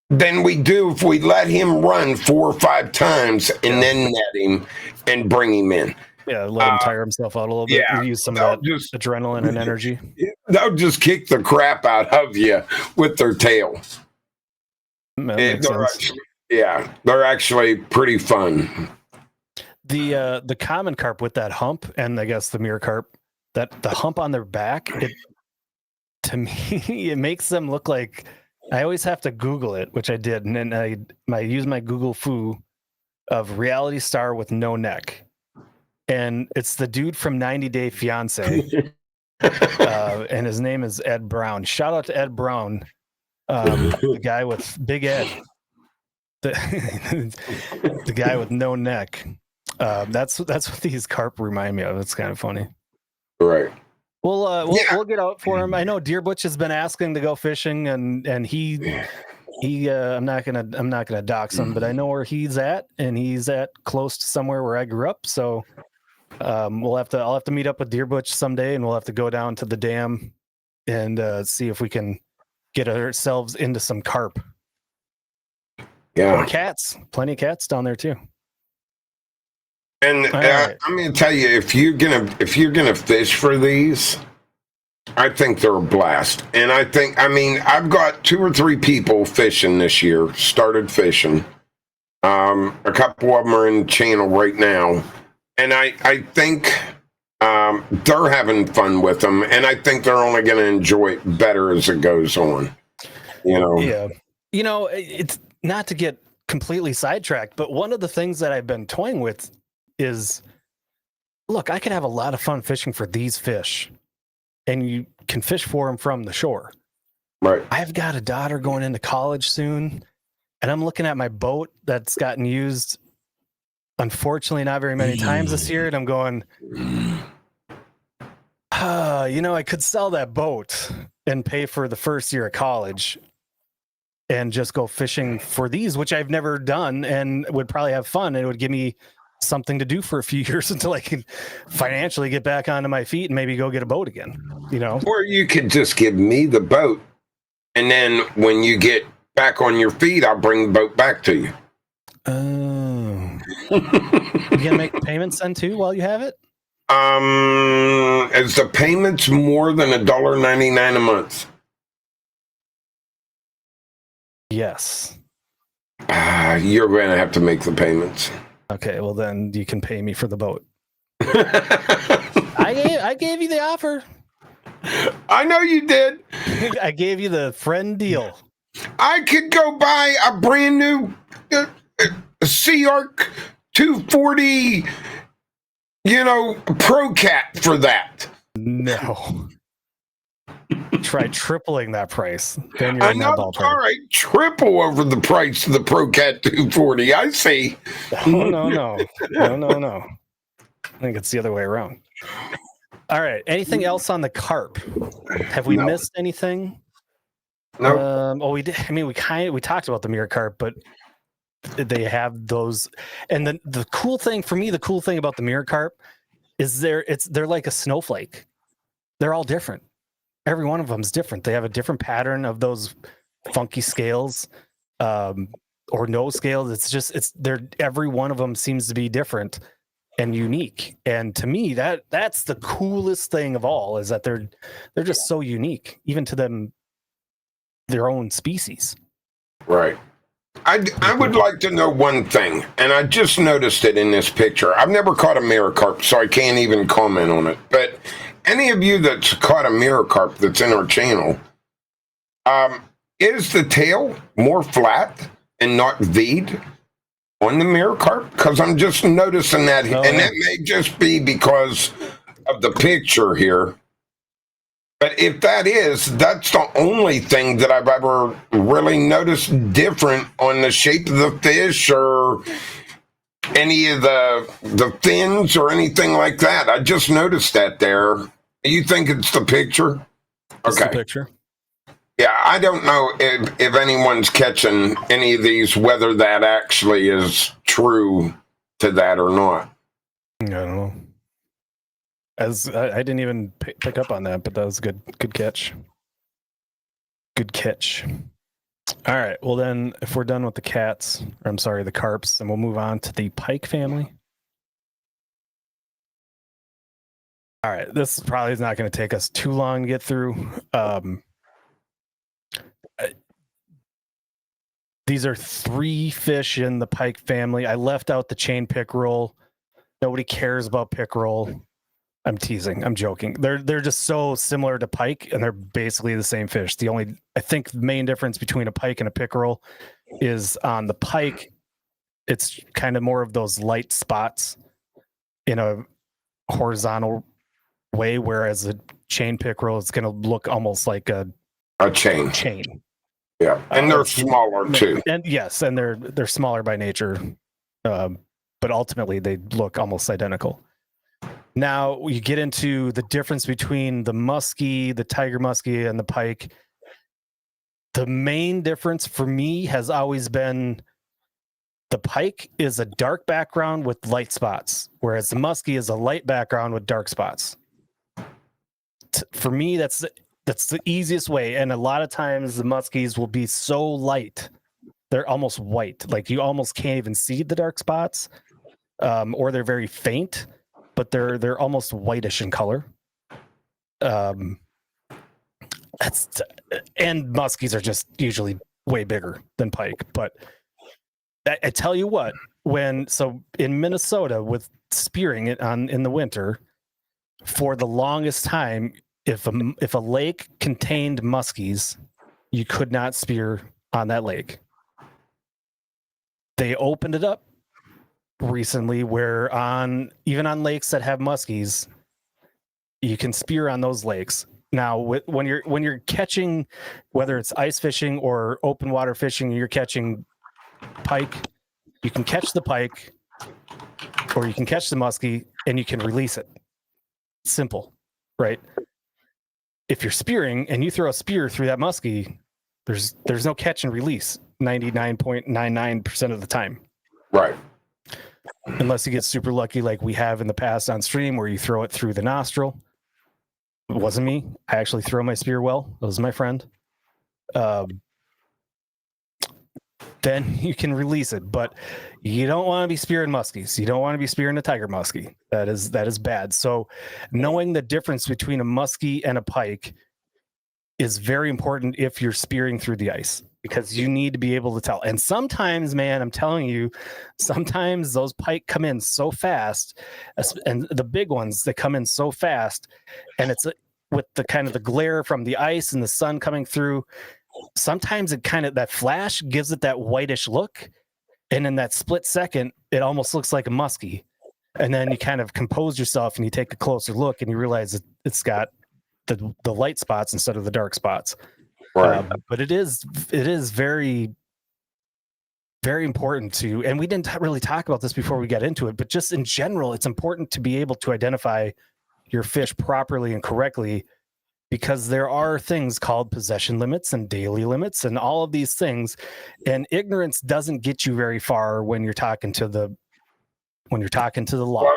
than we do if we let him run 4 or 5 times and then net him and bring him in. Yeah, let him tire himself out a little bit. Yeah, Use some of that adrenaline and energy. They'll just kick the crap out of you with their tail. They're actually pretty fun. The common carp with that hump, and I guess the mirror carp, that the hump on their back, to me, it makes them look like, I always have to Google it, which I did, and then I use my Google foo of reality star with no neck. And it's the dude from 90 Day Fiance. And his name is Ed Brown. Shout out to Ed Brown, the guy with Big Ed, the guy with no neck. That's what these carp remind me of. It's kind of funny. Right. We'll get out for him. I know Deer Butch has been asking to go fishing, and he I'm not gonna dox him, but I know where he's at, and he's at close to somewhere where I grew up. So I'll have to meet up with Deer Butch someday, and we'll have to go down to the dam and see if we can get ourselves into some carp. Yeah, or cats, plenty of cats down there too. And right. I'm going to tell you, if you're gonna fish for these, I think they're a blast. And I've got 2 or 3 people fishing this year, started fishing. A couple of them are in the channel right now. And I think they're having fun with them. And I think they're only going to enjoy it better as it goes on. Yeah. It's not to get completely sidetracked, but one of the things that I've been toying with is, look, I could have a lot of fun fishing for these fish, and you can fish for them from the shore. Right. I've got a daughter going into college soon, and I'm looking at my boat that's gotten used, unfortunately, not very many times this year, and I'm going, I could sell that boat and pay for the first year of college and just go fishing for these, which I've never done and would probably have fun. It would give me something to do for a few years until I can financially get back onto my feet and maybe go get a boat again, Or you could just give me the boat, and then when you get back on your feet, I'll bring the boat back to you. Oh. You gonna make payments then too while you have it? Is the payments more than $1.99 a month? Yes. You're going to have to make the payments. Okay, well then you can pay me for the boat. I gave you the offer. I know you did. I gave you the friend deal. I could go buy a brand new Sea Arc 240, Pro Cat for that. No. Try tripling that price. Then you're in that ballpark. All right, triple over the price of the Pro Cat 240. I see. No. I think it's the other way around. All right. Anything else on the carp? Have we missed anything? No. We did. I mean, we talked about the mirror carp, but they have those. And then the cool thing about the mirror carp is they're like a snowflake. They're all different. Every one of them is different. They have a different pattern of those funky scales, or no scales. Every one of them seems to be different and unique. And to me, that's the coolest thing of all, is that they're just so unique, even to their own species. Right. I would like to know one thing, and I just noticed it in this picture. I've never caught a mirror carp, so I can't even comment on it. But any of you that's caught a mirror carp that's in our channel, is the tail more flat and not V'd on the mirror carp? Because I'm just noticing that, and that may just be because of the picture here. But if that's the only thing that I've ever really noticed different on the shape of the fish or any of the fins or anything like that. I just noticed that there. You think it's the picture? Just a Okay. picture. Yeah, I don't know if anyone's catching any of these, whether that actually is true to that or not. I don't know. As I didn't even pick up on that, but that was a good catch. Good catch. All right. Well, then, if we're done with the cats, or I'm sorry, the carps, then we'll move on to the pike family. All right. This probably is not going to take us too long to get through. These are 3 fish in the pike family. I left out the chain pickerel. Nobody cares about pickerel. I'm teasing. I'm joking. They're just so similar to pike, and they're basically the same fish. The only, I think, main difference between a pike and a pickerel is on the pike, it's kind of more of those light spots in a horizontal way, whereas a chain pickerel is going to look almost like a chain. chain. Yeah, and they're smaller too. And yes, and they're smaller by nature, but ultimately they look almost identical. Now you get into the difference between the muskie, the tiger muskie, and the pike. The main difference for me has always been the pike is a dark background with light spots, whereas the muskie is a light background with dark spots. For me, that's the easiest way. And a lot of times the muskies will be so light, they're almost white. Like you almost can't even see the dark spots, or they're very faint, but they're almost whitish in color. And muskies are just usually way bigger than pike. But I tell you what, so in Minnesota with spearing it in the winter, for the longest time, if a lake contained muskies, you could not spear on that lake. They opened it up recently where even on lakes that have muskies, you can spear on those lakes. Now, when you're catching, whether it's ice fishing or open water fishing, you're catching pike, you can catch the pike or you can catch the muskie and you can release it. Simple, right? If you're spearing and you throw a spear through that muskie, there's no catch and release 99.99% of the time. Right. Unless you get super lucky like we have in the past on stream where you throw it through the nostril. It wasn't me. I actually throw my spear well. It was my friend. Then you can release it, but you don't want to be spearing muskies. You don't want to be spearing a tiger muskie. That is bad. So knowing the difference between a muskie and a pike is very important if you're spearing through the ice, because you need to be able to tell. And sometimes, man, I'm telling you, sometimes those pike come in so fast, and the big ones that come in so fast, and it's with the kind of the glare from the ice and the sun coming through. Sometimes it kind of, that flash gives it that whitish look, and in that split second, it almost looks like a muskie. And then you kind of compose yourself and you take a closer look and you realize it's got the light spots instead of the dark spots. Right. But it is very, very important to, and we didn't really talk about this before we got into it, but just in general, it's important to be able to identify your fish properly and correctly, because there are things called possession limits and daily limits and all of these things, and ignorance doesn't get you very far when you're talking to the law.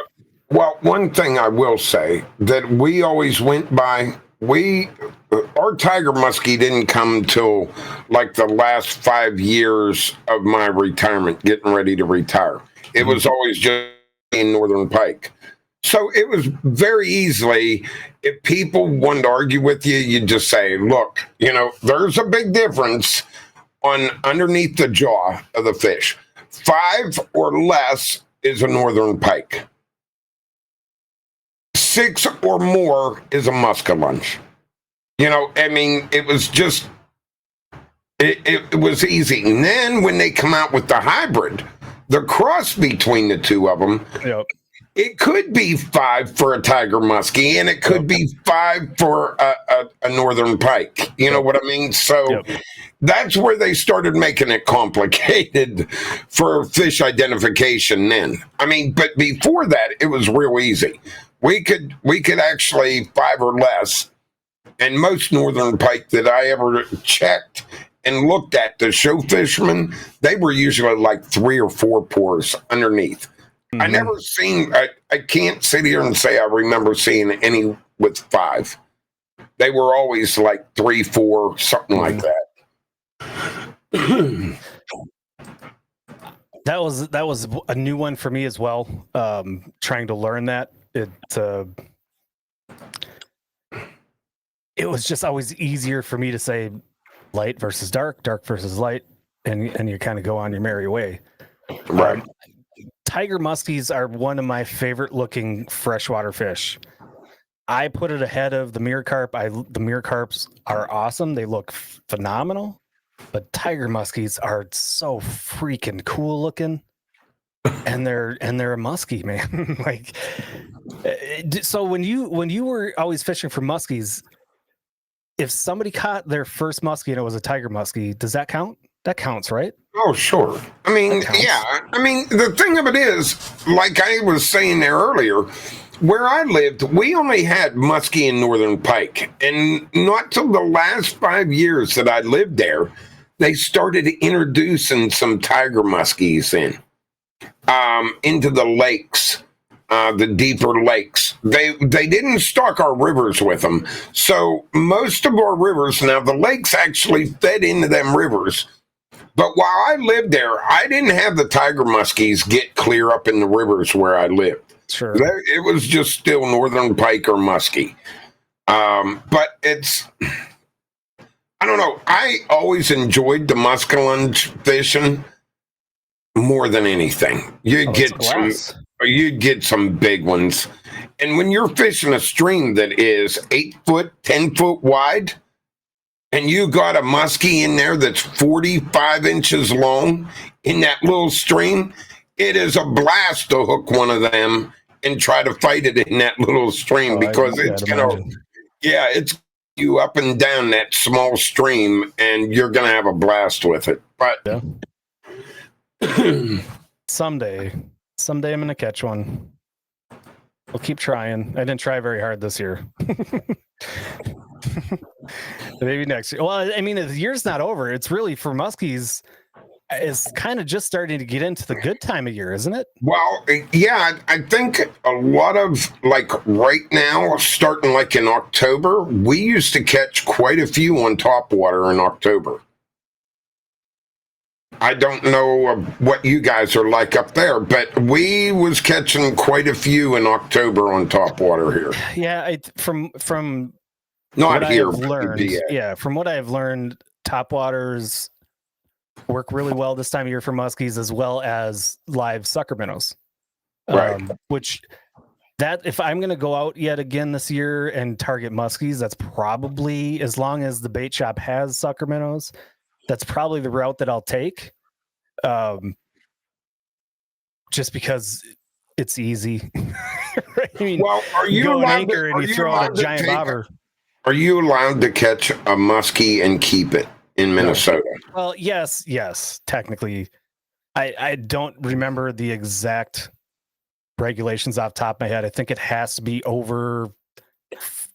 Well, one thing I will say that we always went by, our tiger muskie didn't come till like the last 5 years of my retirement, getting ready to retire. It was always just in northern pike. So it was very easily, if people wanted to argue with you, you'd just say, look, there's a big difference on underneath the jaw of the fish. 5 or less is a northern pike. 6 or more is a muskellunge. It was just, it was easy. And then when they come out with the hybrid, the cross between the two of them, Yep. It could be 5 for a tiger muskie, and it could be 5 for a northern pike. You know what I mean? So that's where they started making it complicated for fish identification then. But before that, it was real easy. We could actually 5 or less, And most northern pike that I ever checked and looked at, the show fishermen, they were usually like 3 or 4 pores underneath. I never seen, I can't sit here and say I remember seeing any with 5. They were always like 3, 4, something like that. That was a new one for me as well. Trying to learn that it was just always easier for me to say light versus dark, dark versus light, and you kind of go on your merry way. Right. Tiger muskies are one of my favorite looking freshwater fish. I put it ahead of the mirror carp. The mirror carps are awesome. They look phenomenal, but tiger muskies are so freaking cool looking. And they're a muskie, man. Like, so when you were always fishing for muskies, if somebody caught their first muskie and it was a tiger muskie, does that count? That counts, right? Oh, sure. I mean, yeah. I mean, the thing of it is, like I was saying there earlier, where I lived, we only had muskie and northern pike. And not till the last 5 years that I lived there, they started introducing some tiger muskies into the lakes, the deeper lakes. They didn't stock our rivers with them. So most of our rivers, now the lakes actually fed into them rivers. But while I lived there, I didn't have the tiger muskies get clear up in the rivers where I lived. Sure. It was just still northern pike or muskie. But it's, I don't know. I always enjoyed the muskellunge fishing more than anything. You'd get some big ones. And when you're fishing a stream that is 8 foot, 10 foot wide, and you got a muskie in there that's 45 inches long in that little stream, it is a blast to hook one of them and try to fight it in that little stream because it's it's you up and down that small stream and you're going to have a blast with it. But someday I'm going to catch one. I'll keep trying. I didn't try very hard this year. Maybe next year. Well, I mean, the year's not over. It's really for muskies. It's kind of just starting to get into the good time of year, isn't it? Well, yeah, I think a lot of, like right now, starting like in October, we used to catch quite a few on topwater in October. I don't know what you guys are like up there, but we was catching quite a few in October on topwater here. Yeah, from not what here, I've learned. From what I've learned, topwaters work really well this time of year for muskies as well as live sucker minnows. Right. Which that if I'm going to go out yet again this year and target muskies, that's probably, as long as the bait shop has sucker minnows, that's probably the route that I'll take. Just because it's easy. Right? I mean, well, are you go an allowed anchor and you throw out a giant bobber. Are you allowed to catch a muskie and keep it in Minnesota? No. Well, yes, technically. I don't remember the exact regulations off the top of my head. I think it has to be over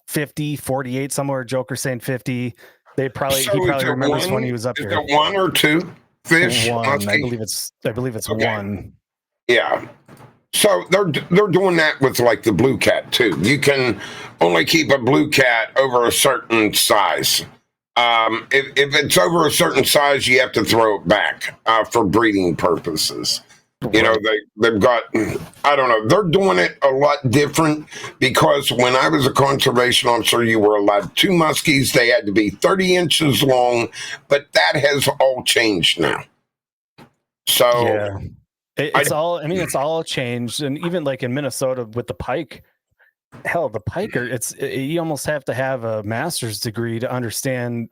50, 48, somewhere. Joker saying 50. He probably remembers when he was up here. Is it 1 or 2 fish? One. I believe it's okay. 1. Yeah. So they're doing that with like the blue cat too. You can only keep a blue cat over a certain size. If it's over a certain size, you have to throw it back for breeding purposes. You know, they've got, I don't know, they're doing it a lot different because when I was a conservation officer, you were allowed 2 muskies. They had to be 30 inches long, but that has all changed now. So yeah, it's all changed. And even like in Minnesota with the pike, hell, the piker, you almost have to have a master's degree to understand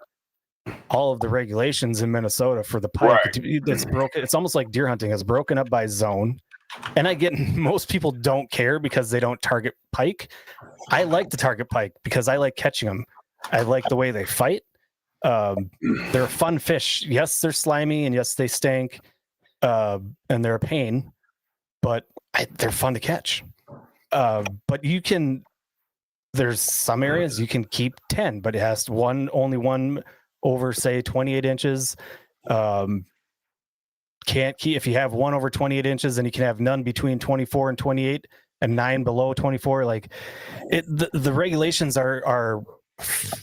all of the regulations in Minnesota for the pike. Right. It's broken. It's almost like deer hunting. It's broken up by zone. And I get most people don't care because they don't target pike. I like to target pike because I like catching them. I like the way they fight. They're a fun fish. Yes, they're slimy and yes, they stink. And they're a pain, but they're fun to catch. But you can there's some areas you can keep 10, but it has only one over, say, 28 inches. Can't keep, if you have one over 28 inches, and you can have none between 24 and 28 and 9 below 24. Like the regulations are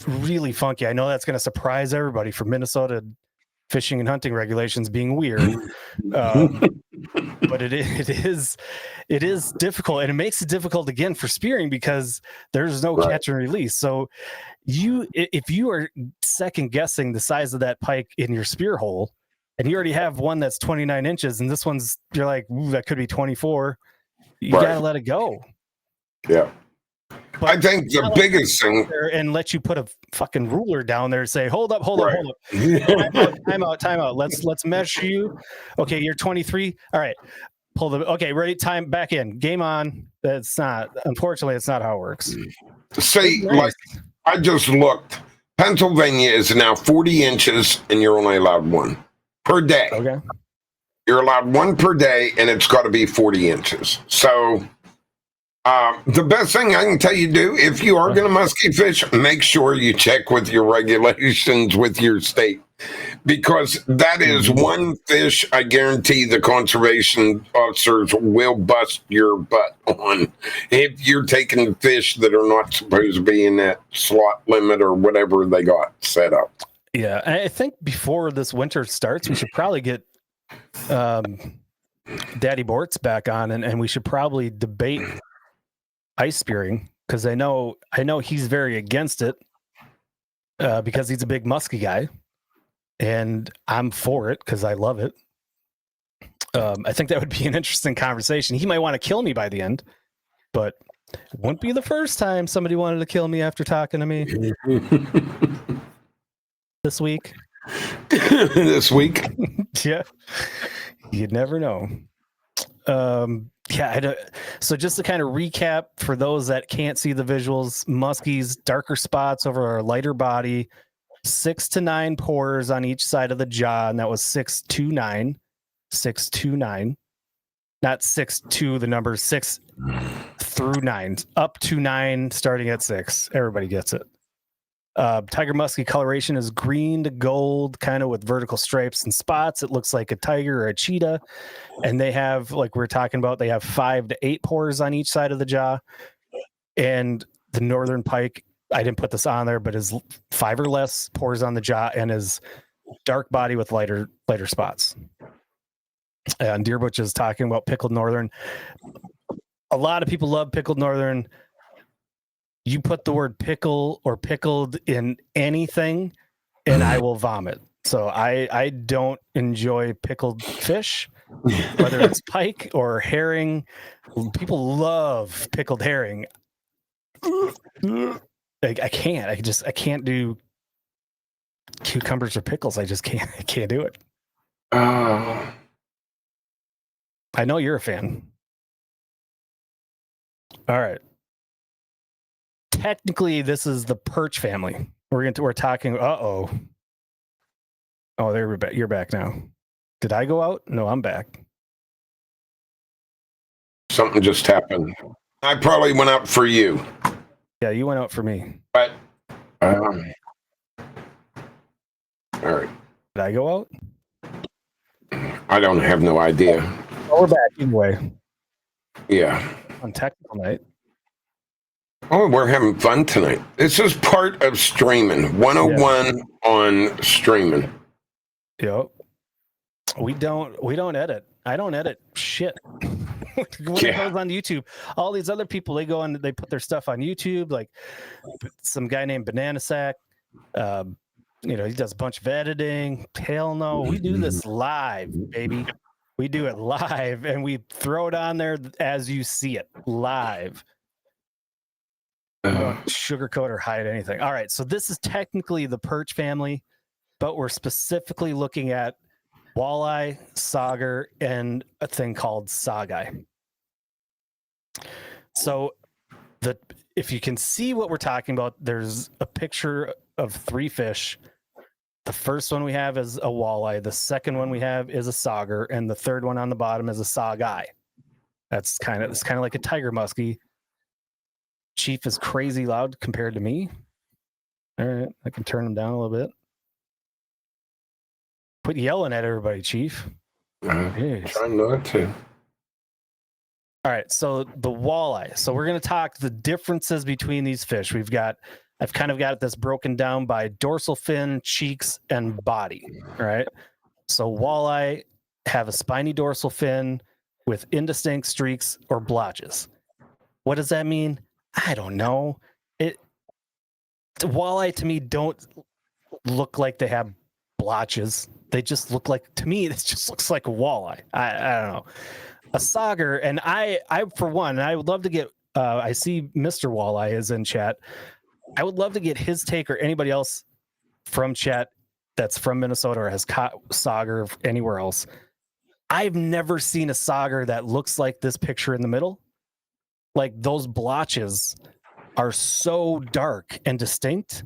really funky. I know that's going to surprise everybody for Minnesota fishing and hunting regulations being weird. But it is difficult, and it makes it difficult again for spearing because there's no catch and release. So if you are second guessing the size of that pike in your spear hole, and you already have one that's 29 inches, and this one's, you're like, ooh, that could be 24. You gotta let it go. Yeah. But I think the biggest thing, and let you put a fucking ruler down there and say, hold up. Time out. Let's measure you. Okay, you're 23. All right. Okay, ready, time, back in. Game on. Unfortunately, it's not how it works. See, like, I just looked. Pennsylvania is now 40 inches, and you're only allowed one per day. Okay. You're allowed one per day, and it's got to be 40 inches. So the best thing I can tell you to do, if you are going to musky fish, make sure you check with your regulations with your state, because that is one fish I guarantee the conservation officers will bust your butt on if you're taking fish that are not supposed to be in that slot limit or whatever they got set up. Yeah, I think before this winter starts, we should probably get Daddy Bortz back on, and we should probably debate ice spearing, because I know he's very against it because he's a big musky guy, and I'm for it because I love it. I think that would be an interesting conversation. He might want to kill me by the end, but it wouldn't be the first time somebody wanted to kill me after talking to me. This week. This week. Yeah. You'd never know. So just to kind of recap for those that can't see the visuals, muskies, darker spots over a lighter body, 6 to 9 pores on each side of the jaw, and that was 629, not 6 to the number 6 through 9, up to 9, starting at 6. Everybody gets it. Tiger muskie coloration is green to gold, kind of with vertical stripes and spots. It looks like a tiger or a cheetah. And they have, like we're talking about, they have 5 to 8 pores on each side of the jaw. And the northern pike, I didn't put this on there, but is 5 or less pores on the jaw and is dark body with lighter spots. And Deer Butch is talking about pickled northern. A lot of people love pickled northern. You put the word pickle or pickled in anything, and I will vomit. So I don't enjoy pickled fish, whether it's pike or herring. People love pickled herring. I can't do cucumbers or pickles. I can't do it. I know you're a fan. All right. Technically, this is the perch family. We're talking. Oh, you're back now. Did I go out? No, I'm back. Something just happened. I probably went out for you. Yeah, you went out for me. But all right. Did I go out? I don't have no idea. Oh, we're back anyway. Yeah. On technical night. Oh, we're having fun tonight. This is part of streaming. 101 on streaming. Yep. We don't edit. I don't edit shit. When it goes on YouTube, all these other people, they go and they put their stuff on YouTube, like some guy named Banana Sack. He does a bunch of editing. Hell no. We do this live, baby. We do it live and we throw it on there as you see it live. Don't sugarcoat or hide anything. All right, so this is technically the perch family, but we're specifically looking at walleye, sauger, and a thing called sogeye. So if you can see what we're talking about, there's a picture of 3 fish. The first one we have is a walleye. The second one we have is a sauger, and the third one on the bottom is a sogeye. It's kind of like a tiger muskie. Chief is crazy loud compared to me. All right, I can turn him down a little bit. Quit yelling at everybody, Chief. Jeez. Try not to. All right, so the walleye. So we're going to talk the differences between these fish. I've kind of got this broken down by dorsal fin, cheeks, and body. All right. So walleye have a spiny dorsal fin with indistinct streaks or blotches. What does that mean? I don't know. Walleye to me don't look like they have blotches. They just look like, to me, this just looks like a walleye. I don't know. A sauger, and I for one, I would love to get, I see Mr. Walleye is in chat. I would love to get his take or anybody else from chat that's from Minnesota or has caught sauger anywhere else. I've never seen a sauger that looks like this picture in the middle. Like those blotches are so dark and distinct.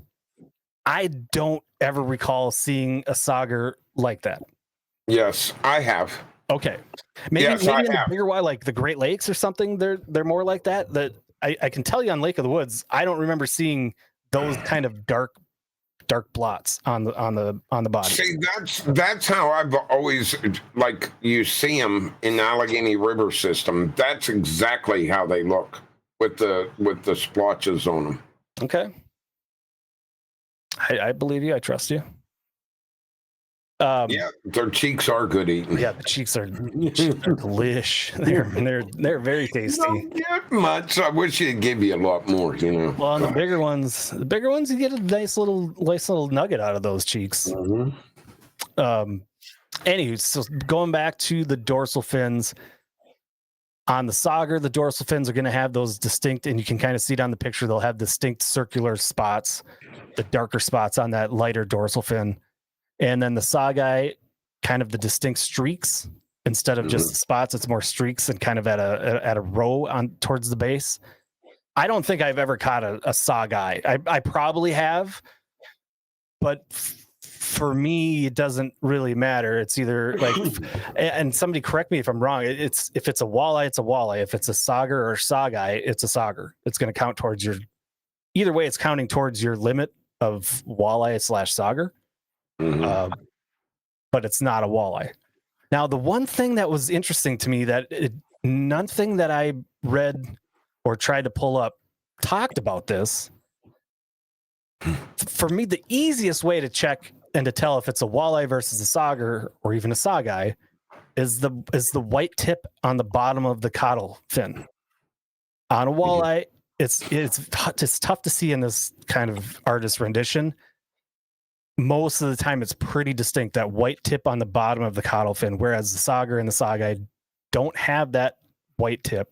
I don't ever recall seeing a sauger like that. Yes, I have. Okay, maybe Yes, in the bigger one, like the Great Lakes or something, they're more like that. That I can tell you on Lake of the Woods, I don't remember seeing those kind of dark blots on the body. See, that's how I've always, like, you see them in the Allegheny River system. That's exactly how they look with the splotches on them. Okay, I believe you. I trust you. Yeah, their cheeks are good eating. Yeah, the cheeks are delish. They're very tasty. You don't get much. I wish you'd give you a lot more. Well, and the bigger ones, you get a nice little nugget out of those cheeks. Mm-hmm. Anyway, so going back to the dorsal fins on the sauger, the dorsal fins are going to have those distinct, and you can kind of see it on the picture. They'll have distinct circular spots, the darker spots on that lighter dorsal fin. And then the saugeye, kind of the distinct streaks instead of just spots. It's more streaks and kind of at a row on towards the base. I don't think I've ever caught a saugeye. I probably have, but for me, it doesn't really matter. It's either like, and somebody correct me if I'm wrong. If it's a walleye, it's a walleye. If it's a sauger or saugeye, it's a sauger. It's going to count towards your. Either way, it's counting towards your limit of walleye / sauger. But it's not a walleye. Now, the one thing that was interesting to me nothing that I read or tried to pull up talked about this. For me, the easiest way to check and to tell if it's a walleye versus a sauger or even a saugeye is the white tip on the bottom of the caudal fin. On a walleye, it's tough to see in this kind of artist rendition. Most of the time, it's pretty distinct, that white tip on the bottom of the caudal fin, whereas the sauger and the saugeye don't have that white tip.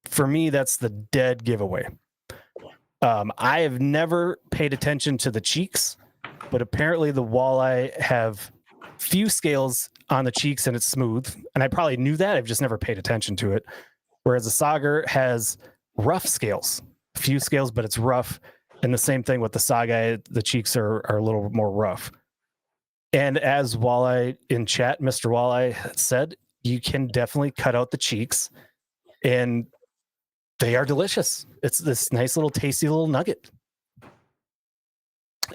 For me, that's the dead giveaway. I have never paid attention to the cheeks, but apparently the walleye have few scales on the cheeks and it's smooth. And I probably knew that. I've just never paid attention to it. Whereas the sauger has rough scales, few scales, but it's rough. And the same thing with the saugeye, the cheeks are a little more rough. And as Walleye in chat, Mr. Walleye said, you can definitely cut out the cheeks and they are delicious. It's this nice little tasty little nugget.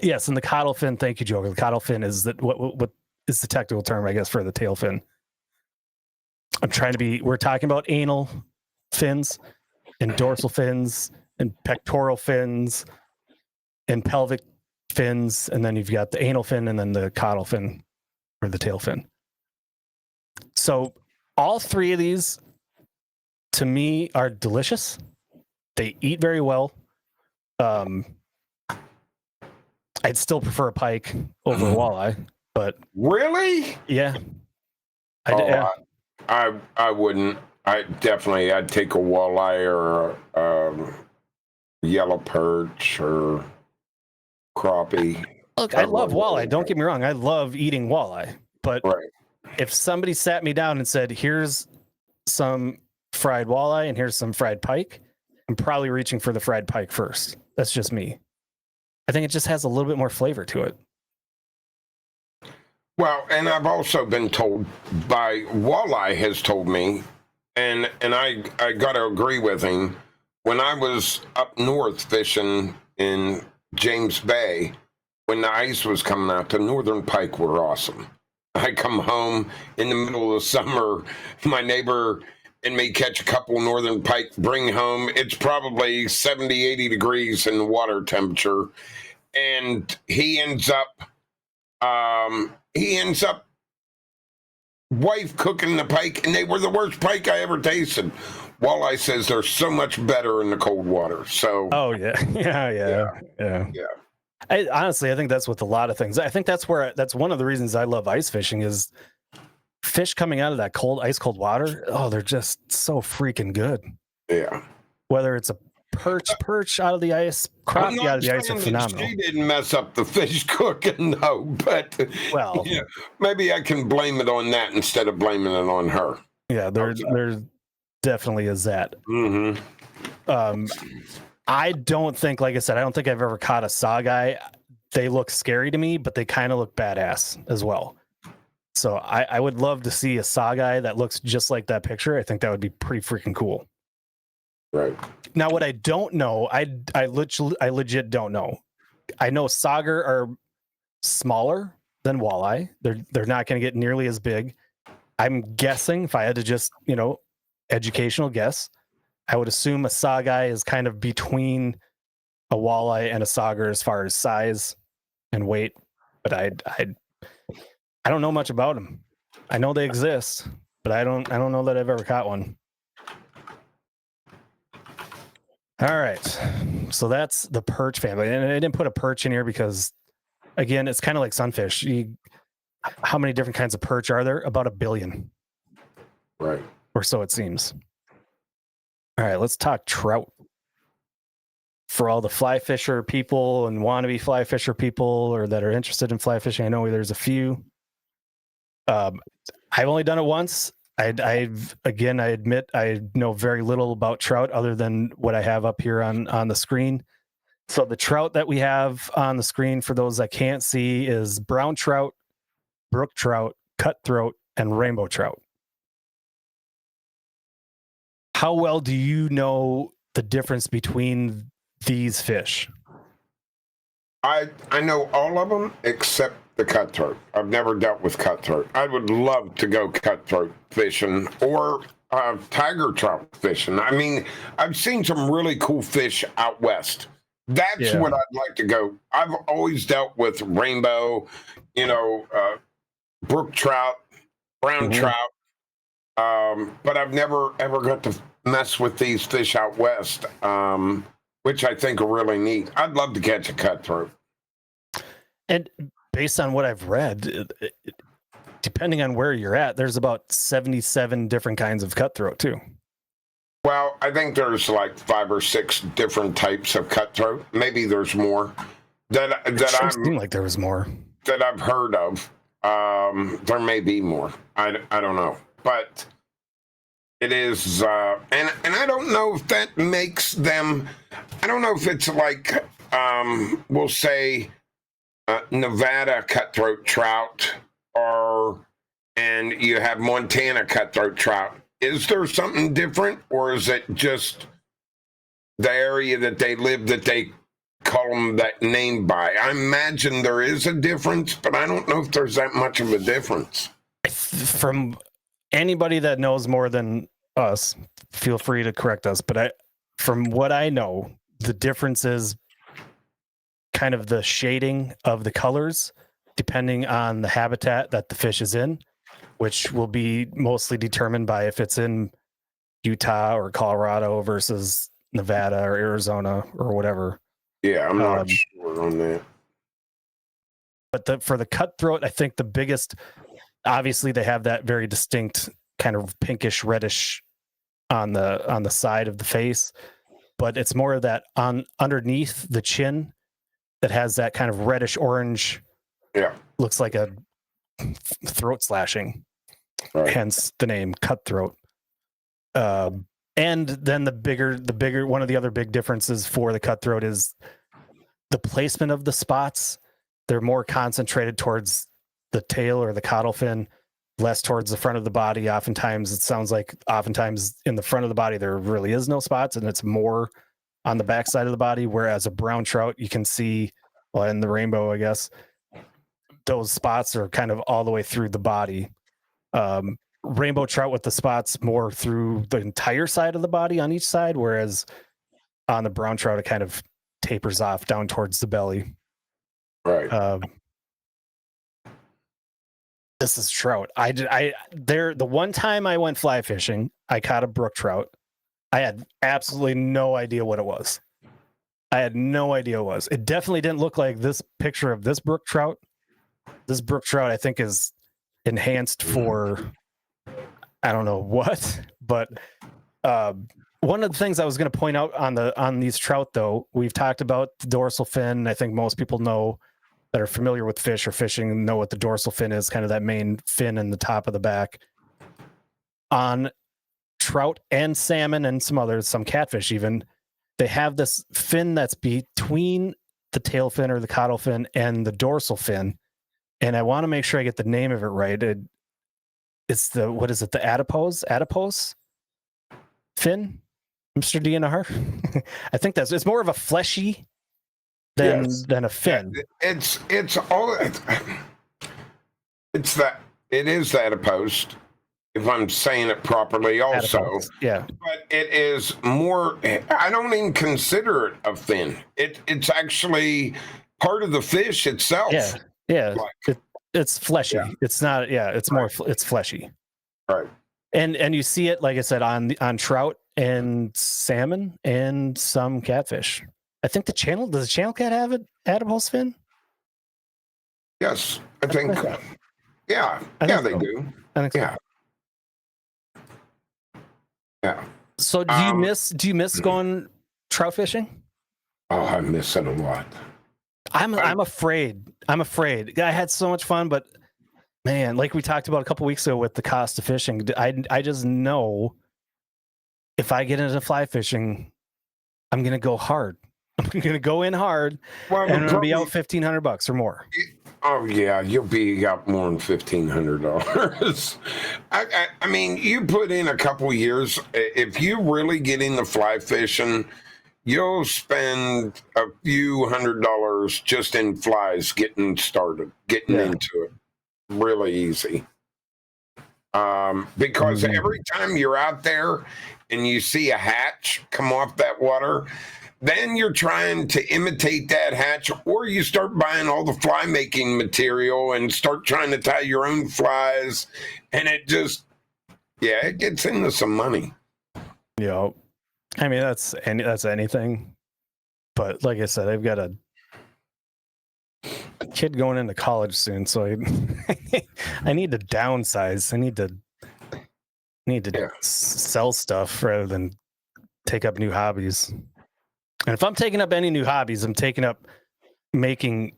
Yes, and the caudal fin, thank you, Joker. The caudal fin is what is the technical term, I guess, for the tail fin. We're talking about anal fins and dorsal fins and pectoral fins and pelvic fins, and then you've got the anal fin and then the caudal fin or the tail fin. So all three of these to me are delicious. They eat very well. I'd still prefer a pike over a walleye, but Really? yeah. I wouldn't. I'd take a walleye or a yellow perch or crappie. Look, I love walleye. Don't get me wrong. I love eating walleye. But if somebody sat me down and said, here's some fried walleye and here's some fried pike, I'm probably reaching for the fried pike first. That's just me. I think it just has a little bit more flavor to it. Well, and I've also been told by Walleye has told me, and I got to agree with him, when I was up north fishing in James Bay, when the ice was coming out, the northern pike were awesome. I come home in the middle of the summer, my neighbor and me catch a couple northern pike, bring home. It's probably 70, 80 degrees in the water temperature. And he ends up wife cooking the pike, and they were the worst pike I ever tasted. Walleye says they're so much better in the cold water. So Oh yeah, yeah. Honestly, I think that's with a lot of things. I think that's one of the reasons I love ice fishing is fish coming out of that ice cold water. Oh, they're just so freaking good. yeah. Whether it's a perch out of the ice, crappie out of the ice are phenomenal. She didn't mess up the fish cooking, no, but Well, yeah, maybe I can blame it on that instead of blaming it on her. Yeah, there definitely is that. Mm-hmm. I don't think, like I said, I don't think I've ever caught a saugeye. They look scary to me, but they kind of look badass as well. So I would love to see a saugeye that looks just like that picture. I think that would be pretty freaking cool. Right. Now, what I don't know, I legit don't know. I know sauger are smaller than walleye. They're not going to get nearly as big. I'm guessing, if I had to just, educational guess, I would assume a saugeye is kind of between a walleye and a sauger as far as size and weight. But I don't know much about them. I know they exist, but I don't know that I've ever caught one. All right, so that's the perch family, and I didn't put a perch in here because, again, it's kind of like sunfish. How many different kinds of perch are there? About 1 billion, Right. or so it seems. All right, let's talk trout. For all the fly fisher people and wannabe fly fisher people, or that are interested in fly fishing, I know there's a few. I've only done it once. I admit I know very little about trout other than what I have up here on the screen. So the trout that we have on the screen, for those that can't see, is brown trout, brook trout, cutthroat, and rainbow trout. How well do you know the difference between these fish? I know all of them except the cutthroat. I've never dealt with cutthroat. I would love to go cutthroat fishing or tiger trout fishing. I mean, I've seen some really cool fish out west. That's what I'd like to go. I've always dealt with rainbow, brook trout, brown trout, but I've never ever got to mess with these fish out west, which I think are really neat. I'd love to catch a cutthroat. And based on what I've read, depending on where you're at, there's about 77 different kinds of cutthroat too. Well, I think there's like 5 or 6 different types of cutthroat. Maybe there's more that seemed like there was more that I've heard of. There may be more. I don't know, but it is, and I don't know if that makes them. I don't know if it's like we'll say Nevada cutthroat trout, and you have Montana cutthroat trout. Is there something different, or is it just the area that they live that they call them that name by? I imagine there is a difference, but I don't know if there's that much of a difference. From anybody that knows more than us, feel free to correct us. But from what I know, the difference is kind of the shading of the colors, depending on the habitat that the fish is in, which will be mostly determined by if it's in Utah or Colorado versus Nevada or Arizona or whatever. Yeah, I'm not sure on that. But for the cutthroat, I think the biggest, obviously they have that very distinct kind of pinkish reddish on the side of the face, but it's more of that on underneath the chin that has that kind of reddish orange. Yeah, looks like a throat slashing. Right. Hence the name cutthroat. And then the bigger one of the other big differences for the cutthroat is the placement of the spots. They're more concentrated towards the tail or the caudal fin less towards the front of the body. Oftentimes it sounds like in the front of the body there really is no spots, and it's more on the back side of the body, whereas a brown trout you can see, well, in the rainbow, I guess, those spots are kind of all the way through the body. Rainbow trout with the spots more through the entire side of the body on each side, whereas on the brown trout it kind of tapers off down towards the belly. Right. This is trout. The one time I went fly fishing, I caught a brook trout. I had absolutely no idea what it was. It definitely didn't look like this picture of this brook trout. This brook trout, I think, is enhanced for I don't know what, but one of the things I was going to point out on these trout, though, we've talked about the dorsal fin. I think most people know that are familiar with fish or fishing know what the dorsal fin is, kind of that main fin in the top of the back. On trout and salmon and some catfish even, they have this fin that's between the tail fin or the caudal fin and the dorsal fin. And I want to make sure I get the name of it right. It's the adipose fin, Mr. DNR? I think it's more of a fleshy than a fin. It is the adipose, if I'm saying it properly also. Adipose, yeah. But it is more, I don't even consider it a fin. It's actually part of the fish itself. Yeah. Like, it's fleshy. Yeah. It's not, it's more, it's fleshy. right. And you see it, like I said, on trout and salmon and some catfish. I think does the channel cat have an adipose fin? Yes, I think. so. Yeah, I think they so. do. I think so. Yeah. Yeah. So do you miss going trout fishing? Oh, I miss it a lot. I'm afraid. I had so much fun, but man, like we talked about a couple weeks ago with the cost of fishing, I just know if I get into fly fishing, I'm gonna go hard. I'm gonna go in hard, Well, and I'm gonna be out $1,500 or more. Oh yeah, you'll be out more than $1,500. I mean, you put in a couple years. If you really get into fly fishing, you'll spend a few $100s just in flies getting started, getting into it. Really easy. Because every time you're out there and you see a hatch come off that water, then you're trying to imitate that hatch, or you start buying all the fly making material and start trying to tie your own flies, and it just, it gets into some money. Yeah, I mean that's anything, but like I said, I've got a kid going into college soon, so I need to downsize. I need to sell stuff rather than take up new hobbies. And if I'm taking up any new hobbies, I'm taking up making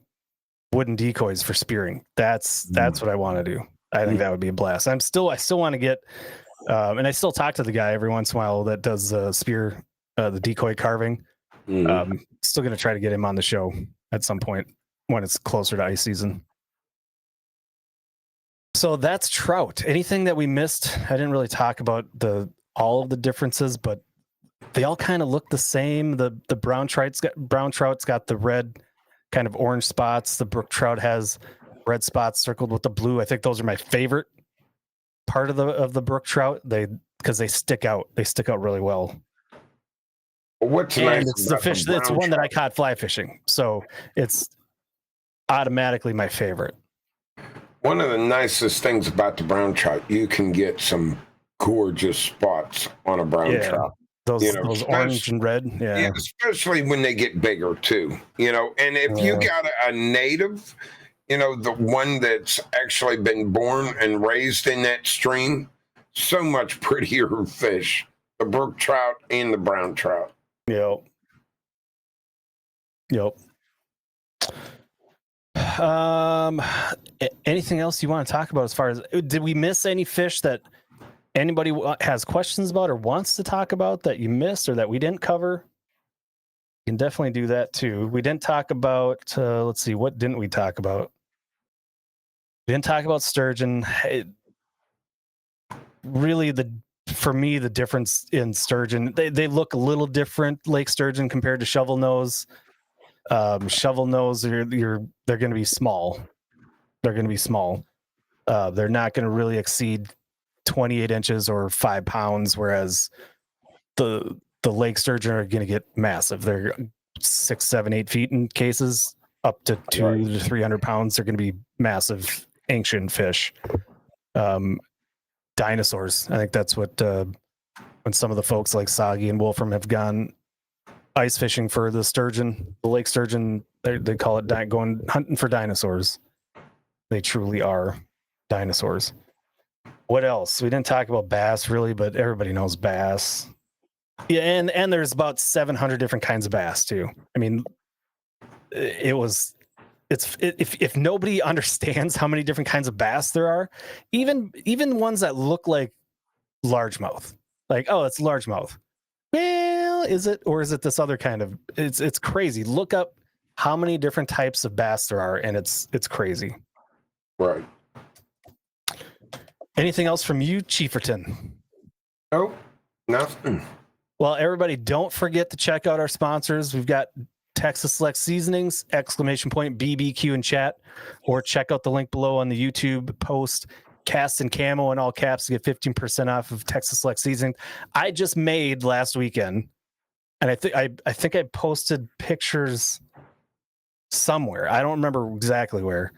wooden decoys for spearing. That's what I want to do. I think that would be a blast. I still want to get, and I still talk to the guy every once in a while that does spear, the decoy carving. Still going to try to get him on the show at some point when it's closer to ice season. So that's trout. Anything that we missed? I didn't really talk about all of the differences, but they all kind of look the same. The brown trout's got the red kind of orange spots. The brook trout has red spots circled with the blue. I think those are my favorite part of the brook trout. Because they stick out. They stick out really well. What's and nice it's the about fish. the It's brown one that I trout- caught fly fishing, so it's automatically my favorite. One of the nicest things about the brown trout, you can get some gorgeous spots on a brown trout. Those orange and red, Yeah, especially when they get bigger too. And if you got a native, the one that's actually been born and raised in that stream, so much prettier fish. The brook trout and the brown trout. Yep. Anything else you want to talk about as far as, did we miss any fish that anybody has questions about or wants to talk about that you missed or that we didn't cover? You can definitely do that too. We didn't talk about, let's see, what didn't we talk about? We didn't talk about sturgeon. really for me, the difference in sturgeon, they look a little different, lake sturgeon compared to shovel nose. Shovel nose, they're going to be small. They're going to be small. They're not going to really exceed 28 inches or 5 pounds, whereas the lake sturgeon are going to get massive. They're 6, 7, 8 feet in cases, up to 200 to 300 pounds. They're going to be massive, ancient fish. Dinosaurs. I think that's what when some of the folks like Soggy and Wolfram have gone ice fishing for the sturgeon, the lake sturgeon, they call it going hunting for dinosaurs. They truly are dinosaurs. What else? We didn't talk about bass really, but everybody knows bass. Yeah, and there's about 700 different kinds of bass too. I mean, if nobody understands how many different kinds of bass there are, even ones that look like largemouth, like, oh, it's largemouth. Well, is it, or is it this other kind of? It's crazy. Look up how many different types of bass there are, and it's crazy. Right. Anything else from you, Chieferton? Oh, nothing. Well, everybody, don't forget to check out our sponsors. We've got Texas Select Seasonings, ! BBQ in chat, or check out the link below on the YouTube post. Cast and Camo in all caps to get 15% off of Texas Select Seasoning. I just made last weekend, and I think I posted pictures somewhere. I don't remember exactly where,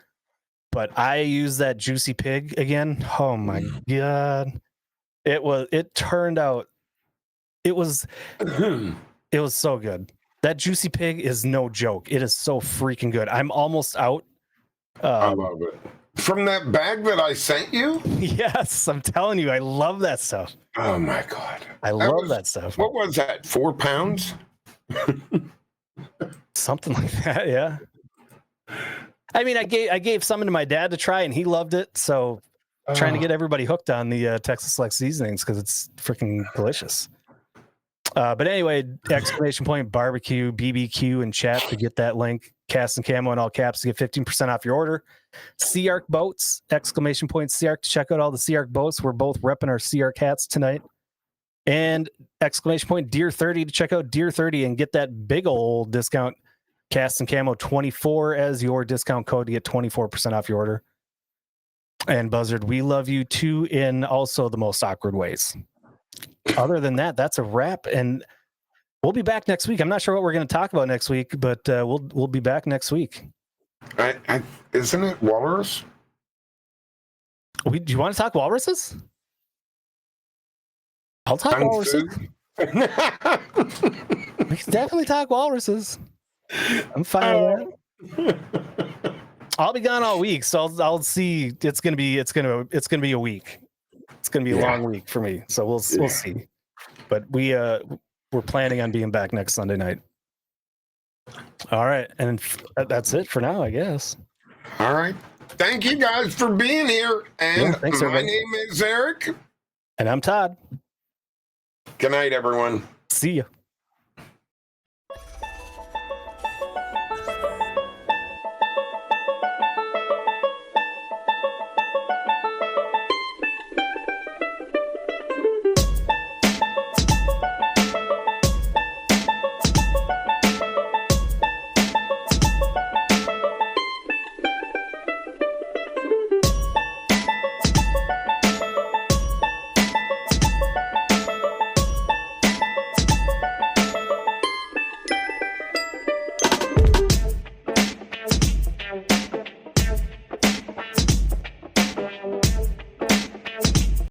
but I used that Juicy Pig again. Oh my god, it turned out it was so good. That Juicy Pig is no joke. It is so freaking good. I'm almost out. I love it. From that bag that I sent you? Yes, I'm telling you, I love that stuff. Oh my god, I love that stuff. What was that? 4 pounds? Something like that, yeah. I mean, I gave some to my dad to try, and he loved it. So, trying to get everybody hooked on the Texas Select Seasonings because it's freaking delicious. But anyway, ! Barbecue, BBQ in chat to get that link. Cast and Camo in all caps to get 15% off your order. Sea Arc Boats, ! Sea Arc to check out all the Sea Arc boats. We're both repping our Sea Arc hats tonight. And ! Deer 30 to check out Deer 30 and get that big old discount. Cast and Camo 24 as your discount code to get 24% off your order. And Buzzard, we love you too in also the most awkward ways. Other than that, that's a wrap, and we'll be back next week. I'm not sure what we're going to talk about next week, but we'll be back next week. Isn't it walrus? Do you want to talk walruses? I'll talk walruses. We can definitely talk walruses. I'm fine with that. I'll be gone all week, so I'll see. It's gonna be a week. It's gonna be a long week for me, so we'll see. But we're planning on being back next Sunday night. All right, and that's it for now, I guess. All right. Thank you guys for being here. And thanks, my everybody. name is Eric. And I'm Todd. Good night, everyone. See ya.